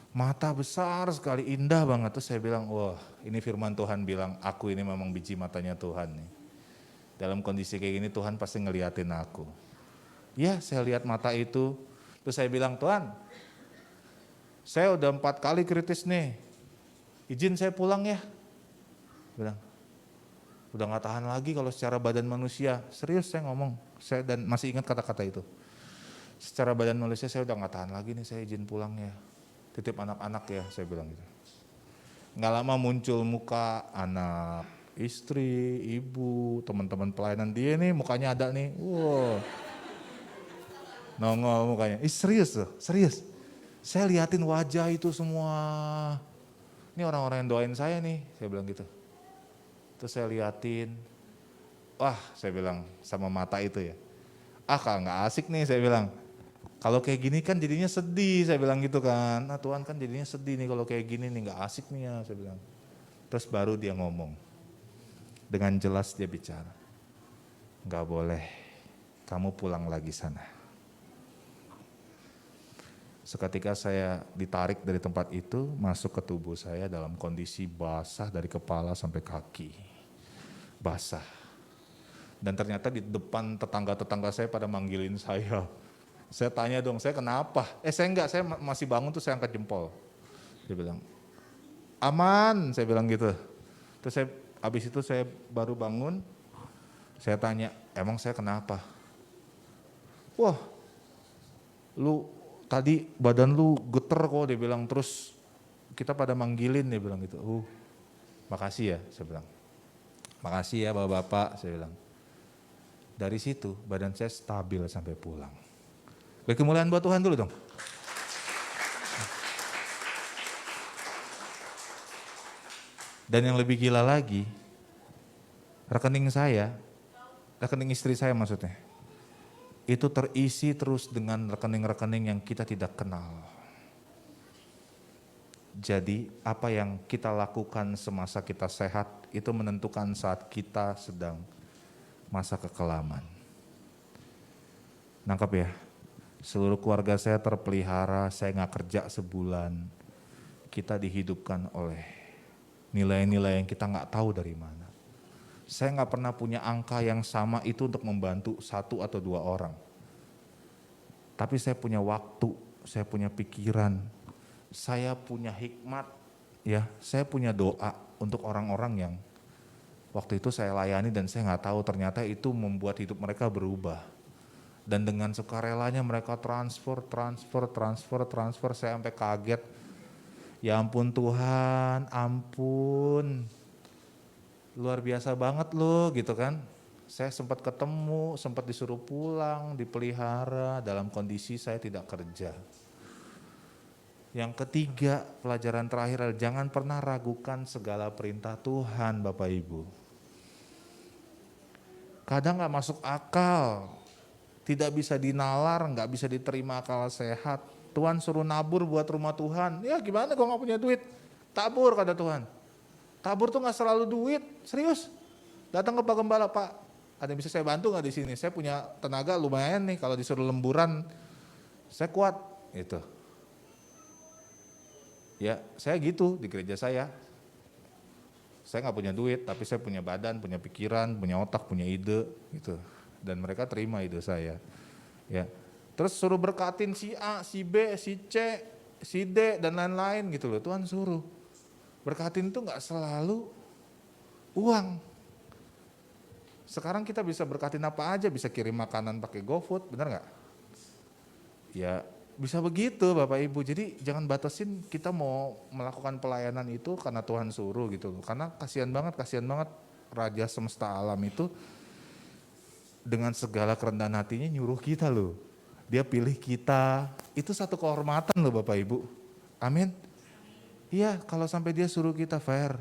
Mata besar sekali, indah banget. Terus saya bilang, wah ini firman Tuhan bilang, aku ini memang biji matanya Tuhan nih. Dalam kondisi kayak gini Tuhan pasti ngeliatin aku. Ya saya lihat mata itu, terus saya bilang, Tuhan saya udah 4 kali kritis nih, izin saya pulang ya. Bilang, udah gak tahan lagi kalau secara badan manusia. Serius saya ngomong, saya dan masih ingat kata-kata itu. Secara badan manusia saya udah gak tahan lagi nih, saya izin pulang ya. Titip anak-anak ya, saya bilang gitu. Gak lama muncul muka anak, istri, ibu, teman-teman pelayanan dia nih mukanya ada nih. Wow. Nongol mukanya. Serius tuh, serius. Saya liatin wajah itu semua. Ini orang-orang yang doain saya nih, saya bilang gitu. Terus saya liatin, wah saya bilang sama mata itu ya. Kalau nggak asik nih saya bilang. Kalau kayak gini kan jadinya sedih, saya bilang gitu kan. Nah Tuhan kan jadinya sedih nih kalau kayak gini nih, nggak asik nih ya, saya bilang. Terus baru dia ngomong, dengan jelas dia bicara, nggak boleh, kamu pulang lagi sana. Seketika saya ditarik dari tempat itu, masuk ke tubuh saya dalam kondisi basah dari kepala sampai kaki, basah. Dan ternyata di depan tetangga-tetangga saya pada manggilin saya. Saya tanya dong, saya kenapa? Saya masih bangun tuh saya angkat jempol. Dia bilang, aman, saya bilang gitu. Terus habis itu saya baru bangun, saya tanya, emang saya kenapa? Wah, lu tadi badan lu geter kok, dia bilang, terus kita pada manggilin, dia bilang gitu. Makasih ya, saya bilang. Makasih ya bapak-bapak, saya bilang. Dari situ badan saya stabil sampai pulang. Beri kemuliaan buat Tuhan dulu dong. Dan yang lebih gila lagi, rekening istri saya maksudnya, itu terisi terus dengan rekening-rekening yang kita tidak kenal. Jadi apa yang kita lakukan semasa kita sehat, itu menentukan saat kita sedang masa kekelaman. Nangkep ya? Seluruh keluarga saya terpelihara, saya gak kerja sebulan. Kita dihidupkan oleh nilai-nilai yang kita gak tahu dari mana. Saya gak pernah punya angka yang sama itu untuk membantu 1 atau 2 orang. Tapi saya punya waktu, saya punya pikiran, saya punya hikmat, ya, saya punya doa untuk orang-orang yang waktu itu saya layani dan saya gak tahu ternyata itu membuat hidup mereka berubah. Dan dengan sukarelanya mereka transfer, saya sampai kaget. Ya ampun Tuhan, ampun. Luar biasa banget loh gitu kan. Saya sempat ketemu, sempat disuruh pulang, dipelihara dalam kondisi saya tidak kerja. Yang ketiga, pelajaran terakhir adalah jangan pernah ragukan segala perintah Tuhan Bapak Ibu. Kadang gak masuk akal. Tidak bisa dinalar, nggak bisa diterima akal sehat. Tuhan suruh nabur buat rumah Tuhan. Ya gimana kalau nggak punya duit? Tabur kata Tuhan. Tabur tuh nggak selalu duit, serius. Datang ke Pak Gembala, Pak, ada yang bisa saya bantu nggak di sini? Saya punya tenaga lumayan nih, kalau disuruh lemburan, saya kuat. Itu. Ya saya gitu di gereja saya. Saya nggak punya duit, tapi saya punya badan, punya pikiran, punya otak, punya ide, gitu. Dan mereka terima ide saya. Ya. Terus suruh berkatin si A, si B, si C, si D dan lain-lain gitu loh. Tuhan suruh. Berkatin itu enggak selalu uang. Sekarang kita bisa berkatin apa aja, bisa kirim makanan pakai GoFood, benar enggak? Ya, bisa begitu Bapak Ibu. Jadi jangan batasin kita mau melakukan pelayanan itu karena Tuhan suruh gitu loh. Karena kasihan banget Raja semesta alam itu dengan segala kerendahan hatinya nyuruh kita loh. Dia pilih kita, itu satu kehormatan loh Bapak Ibu. Amin. Iya, kalau sampai dia suruh kita fair.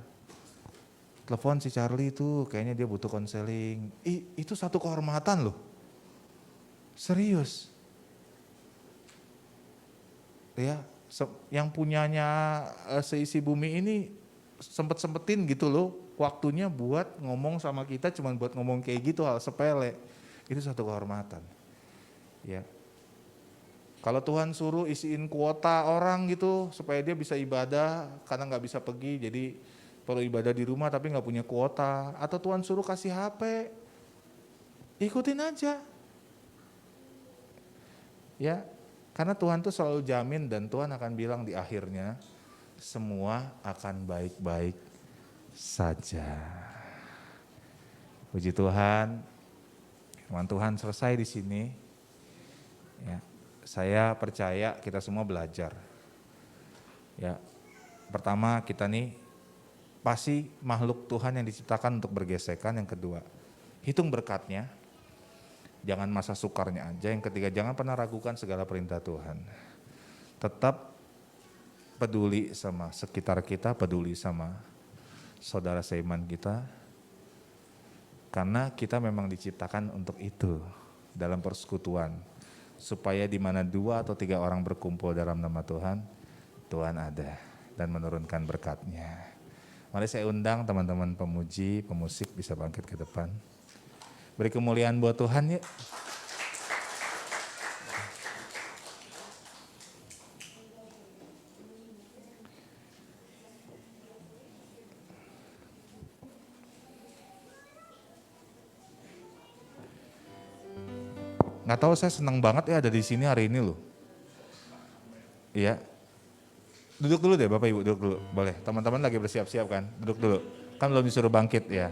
Telepon si Charlie itu kayaknya dia butuh konseling. Itu satu kehormatan loh. Serius. Ya, yang punyanya seisi bumi ini sempet-sempetin gitu loh. Waktunya buat ngomong sama kita cuman buat ngomong kayak gitu hal sepele. Itu satu kehormatan. Ya. Kalau Tuhan suruh isiin kuota orang gitu supaya dia bisa ibadah karena nggak bisa pergi, jadi perlu ibadah di rumah tapi nggak punya kuota. Atau Tuhan suruh kasih HP, ikutin aja. Ya, karena Tuhan tuh selalu jamin dan Tuhan akan bilang di akhirnya semua akan baik-baik saja. Puji Tuhan, firman Tuhan selesai di sini. Ya, saya percaya kita semua belajar. Ya, pertama kita nih pasti makhluk Tuhan yang diciptakan untuk bergesekan. Yang kedua, hitung berkatnya, jangan masa sukarnya aja. Yang ketiga, jangan pernah ragukan segala perintah Tuhan. Tetap peduli sama sekitar kita, peduli sama saudara seiman kita. Karena kita memang diciptakan untuk itu dalam persekutuan. Supaya di mana 2 atau 3 orang berkumpul dalam nama Tuhan, Tuhan ada dan menurunkan berkatnya. Mari saya undang teman-teman pemuji, pemusik bisa bangkit ke depan. Beri kemuliaan buat Tuhan yuk. Nggak tahu, saya senang banget ya ada di sini hari ini loh. Iya. Duduk dulu deh Bapak Ibu, duduk dulu. Boleh, teman-teman lagi bersiap-siap kan? Duduk dulu. Kan belum disuruh bangkit ya.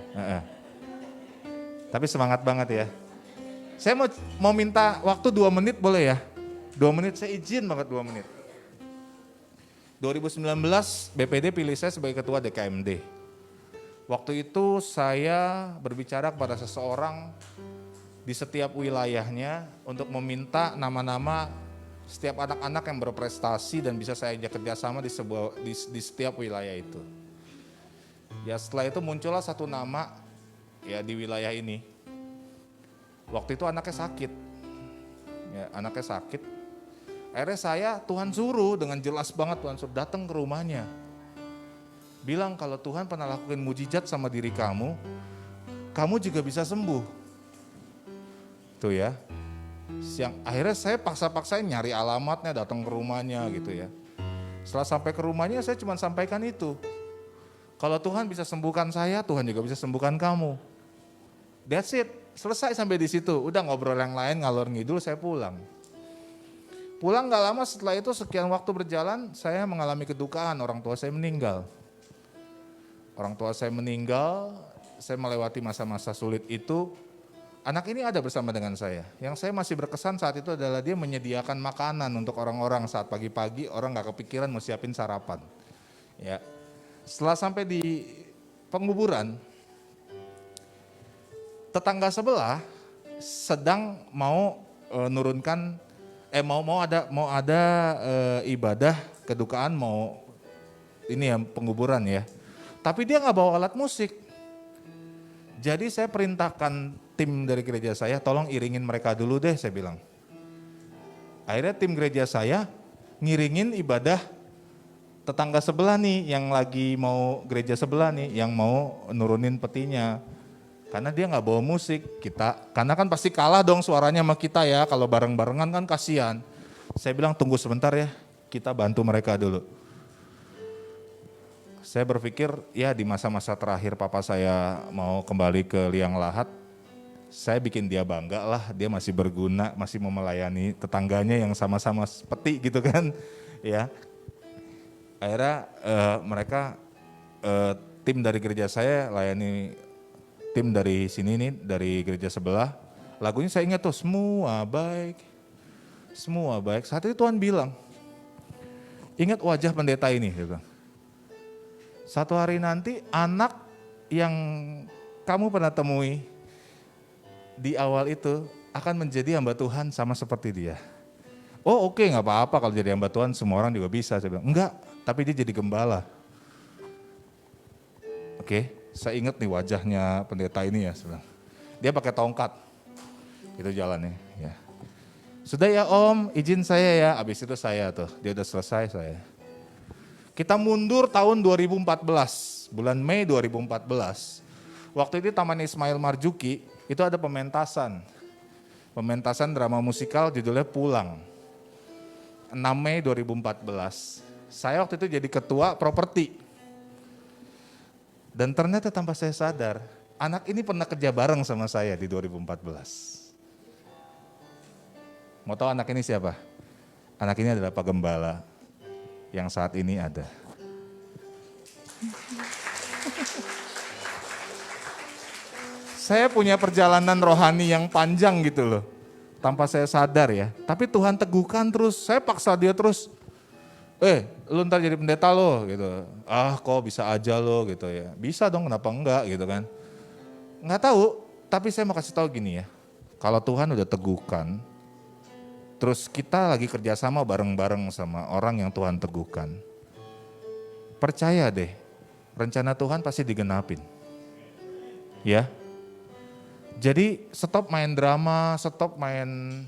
Tapi semangat banget ya. Saya mau minta waktu 2 menit boleh ya? 2 menit, saya izin banget 2 menit. 2019 BPD pilih saya sebagai ketua DKMD. Waktu itu saya berbicara kepada seseorang di setiap wilayahnya untuk meminta nama-nama setiap anak-anak yang berprestasi dan bisa saya ajak kerjasama di setiap wilayah itu. Ya setelah itu muncullah satu nama ya di wilayah ini. Waktu itu anaknya sakit. Ya, anaknya sakit. Akhirnya saya Tuhan suruh dengan jelas banget Tuhan suruh datang ke rumahnya. Bilang kalau Tuhan pernah lakukan mujizat sama diri kamu juga bisa sembuh. Tuh ya. Akhirnya saya paksa-paksain nyari alamatnya, datang ke rumahnya gitu ya. Setelah sampai ke rumahnya saya cuma sampaikan itu. Kalau Tuhan bisa sembuhkan saya, Tuhan juga bisa sembuhkan kamu. That's it. Selesai sampai di situ. Udah ngobrol yang lain ngalor ngidul, saya pulang. Pulang gak lama setelah itu sekian waktu berjalan, saya mengalami kedukaan, orang tua saya meninggal. Orang tua saya meninggal, saya melewati masa-masa sulit itu. Anak ini ada bersama dengan saya. Yang saya masih berkesan saat itu adalah dia menyediakan makanan untuk orang-orang saat pagi-pagi orang gak kepikiran mau siapin sarapan. Ya. Setelah sampai di penguburan, tetangga sebelah sedang mau nurunkan mau ada ibadah kedukaan mau ini ya penguburan ya. Tapi dia nggak bawa alat musik. Jadi saya perintahkan tim dari gereja saya, tolong iringin mereka dulu deh, saya bilang. Akhirnya tim gereja saya ngiringin ibadah tetangga sebelah nih, yang lagi mau gereja sebelah nih, yang mau nurunin petinya. Karena dia nggak bawa musik, karena kan pasti kalah dong suaranya sama kita ya, kalau bareng-barengan kan kasihan. Saya bilang tunggu sebentar ya, kita bantu mereka dulu. Saya berpikir ya di masa-masa terakhir papa saya mau kembali ke liang lahat, saya bikin dia bangga lah, dia masih berguna, masih mau melayani tetangganya yang sama-sama peti gitu kan. Ya. Akhirnya mereka tim dari gereja saya layani tim dari sini nih, dari gereja sebelah. Lagunya saya ingat tuh, semua baik. Semua baik. Saat itu Tuhan bilang, ingat wajah pendeta ini, dia bilang. Satu hari nanti anak yang kamu pernah temui di awal itu akan menjadi hamba Tuhan sama seperti dia. Oh oke, gak apa-apa kalau jadi hamba Tuhan semua orang juga bisa. Saya bilang, enggak, tapi dia jadi gembala. Oke, saya ingat nih wajahnya pendeta ini ya. Sebenarnya. Dia pakai tongkat, itu jalannya. Ya. Sudah ya Om, izin saya ya. Abis itu saya tuh, dia udah selesai saya. Kita mundur tahun 2014, bulan Mei 2014. Waktu itu Taman Ismail Marzuki, itu ada pementasan. Pementasan drama musikal judulnya Pulang. 6 Mei 2014. Saya waktu itu jadi ketua properti. Dan ternyata tanpa saya sadar, anak ini pernah kerja bareng sama saya di 2014. Mau tahu anak ini siapa? Anak ini adalah Pak Gembala yang saat ini ada. Saya punya perjalanan rohani yang panjang gitu loh. Tanpa saya sadar ya. Tapi Tuhan teguhkan terus, saya paksa dia terus. lu ntar jadi pendeta lo gitu. Ah kok bisa aja lo gitu ya. Bisa dong, kenapa enggak gitu kan. Nggak tahu, tapi saya mau kasih tahu gini ya. Kalau Tuhan udah teguhkan, terus kita lagi kerjasama bareng-bareng sama orang yang Tuhan teguhkan. Percaya deh, rencana Tuhan pasti digenapin. Ya. Jadi stop main drama, stop main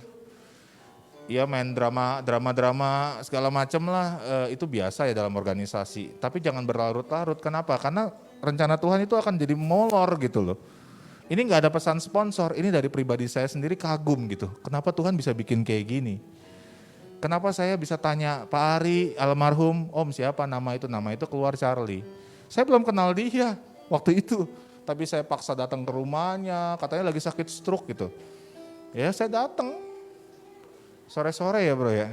drama segala macam lah, itu biasa ya dalam organisasi. Tapi jangan berlarut-larut. Kenapa? Karena rencana Tuhan itu akan jadi molor gitu loh. Ini gak ada pesan sponsor, ini dari pribadi saya sendiri kagum gitu. Kenapa Tuhan bisa bikin kayak gini? Kenapa saya bisa tanya Pak Ari almarhum, Om siapa nama itu keluar Charlie. Saya belum kenal dia waktu itu. Tapi saya paksa datang ke rumahnya, katanya lagi sakit stroke gitu. Ya saya datang. Sore-sore ya bro ya.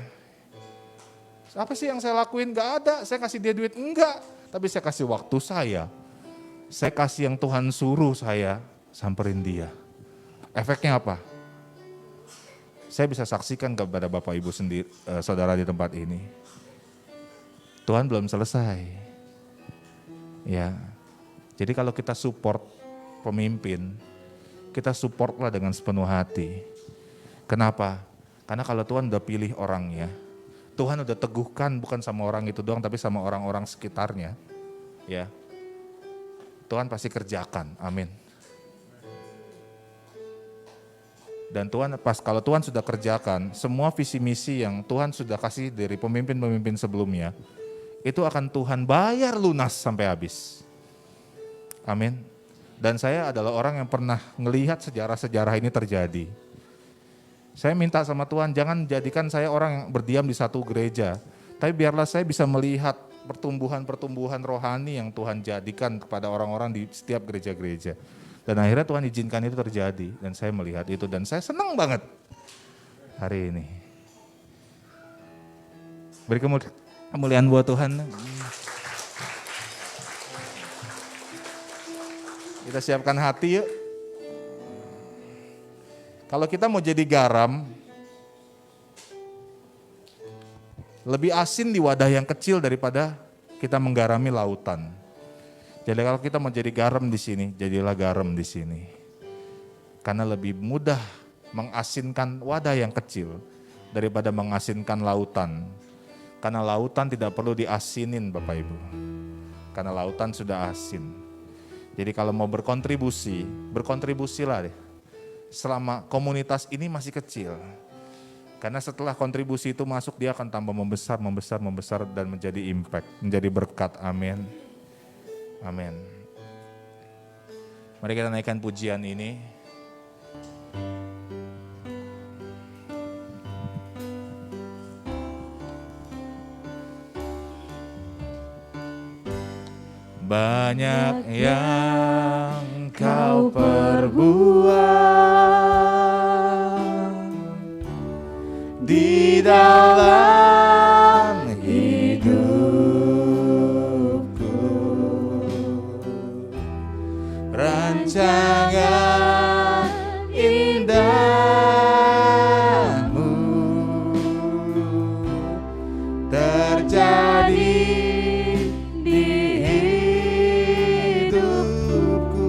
Apa sih yang saya lakuin? Gak ada, saya kasih dia duit? Enggak. Tapi saya kasih waktu saya. Saya kasih yang Tuhan suruh saya samperin dia. Efeknya apa? Saya bisa saksikan kepada Bapak Ibu sendiri, saudara di tempat ini. Tuhan belum selesai. Ya. Jadi kalau kita support pemimpin, kita supportlah dengan sepenuh hati. Kenapa? Karena kalau Tuhan udah pilih orangnya, Tuhan udah teguhkan bukan sama orang itu doang, tapi sama orang-orang sekitarnya. Ya, Tuhan pasti kerjakan, amin. Dan Tuhan kalau Tuhan sudah kerjakan, semua visi misi yang Tuhan sudah kasih dari pemimpin-pemimpin sebelumnya, itu akan Tuhan bayar lunas sampai habis. Amin. Dan saya adalah orang yang pernah melihat sejarah-sejarah ini terjadi. Saya minta sama Tuhan, jangan jadikan saya orang yang berdiam di satu gereja. Tapi biarlah saya bisa melihat pertumbuhan-pertumbuhan rohani yang Tuhan jadikan kepada orang-orang di setiap gereja-gereja. Dan akhirnya Tuhan izinkan itu terjadi. Dan saya melihat itu dan saya senang banget hari ini. Beri kemuliaan buat Tuhan. Kita siapkan hati yuk. Kalau kita mau jadi garam, lebih asin di wadah yang kecil daripada kita menggarami lautan. Jadi kalau kita mau jadi garam di sini, jadilah garam di sini. Karena lebih mudah mengasinkan wadah yang kecil daripada mengasinkan lautan. Karena lautan tidak perlu diasinin Bapak Ibu. Karena lautan sudah asin. Jadi kalau mau berkontribusilah deh. Selama komunitas ini masih kecil. Karena setelah kontribusi itu masuk, dia akan tambah membesar dan menjadi impact, menjadi berkat. Amin. Amin. Mari kita naikkan pujian ini. Banyak yang kau perbuat di dalam hidupku, rancangan indahmu terjadi di hidupku,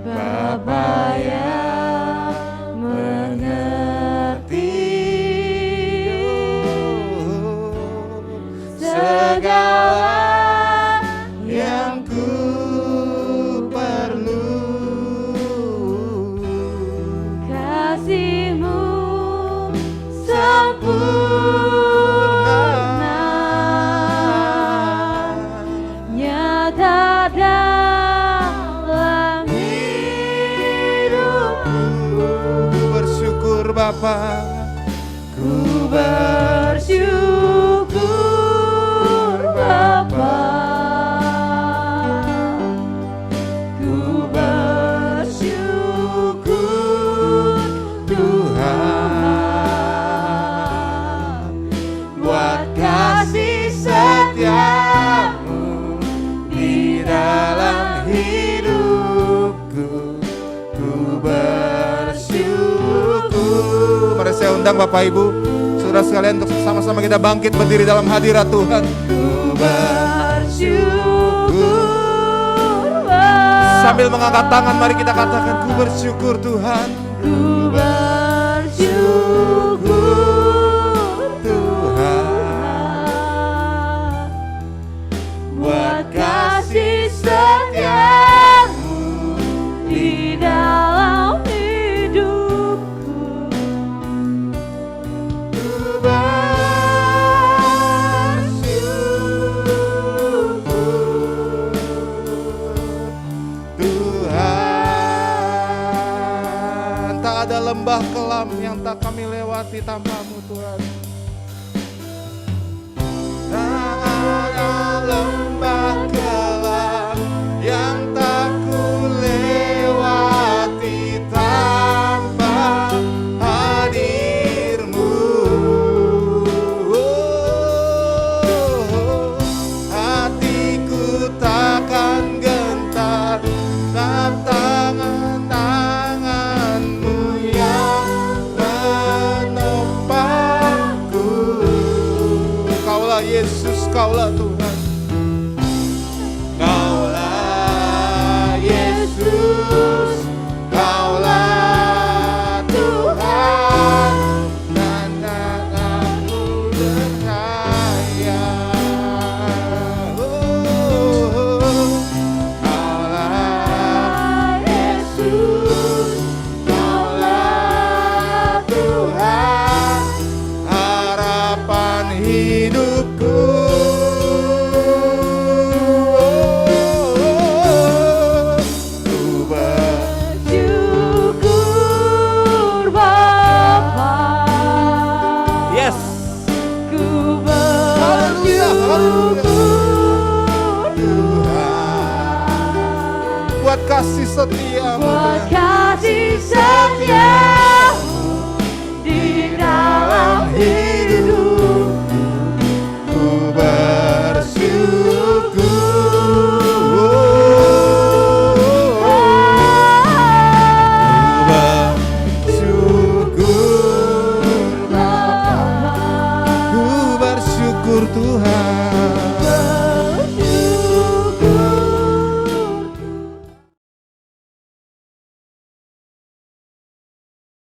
Bapa yang mengerti segala yang ku perlu. Kasih-Mu sempurna, nyata dalam hidupku. Bersyukur Bapa, ku Bersyukur Bapa, ku bersyukur Tuhan buat kasih setiamu di dalam hidupku, ku bersyukur. Mari saya undang Bapak Ibu, saudara sekalian untuk Sama-sama kita bangkit berdiri dalam hadirat Tuhan. Ku bersyukur Sambil mengangkat tangan, mari kita katakan, ku bersyukur Tuhan. Ku bersyukur Tuhan buat kasih setiamu di dalam hidupku. Ku bersyukur Tuhan. Tak ada lembah kelam yang tak kami lewati tanpamu Tuhan. Tak ada lembah kelam yang tak ku lewati tanpa hadirmu. Hatiku takkan gentar saat tangan-tanganmu yang menopangku. Kaulah Yesus, kaulah Tuhan. Kaulah Yesus, kaulah Tuhan, dan aku percaya. Kaulah Yesus, kaulah Tuhan, harapan hidupku. Ku Bersyukur Bapa. yes. Ku Haleluya, bersyukur Tuhan Buat kasih setiamu buat Tuhan. kasih setiamu di dalam hidup.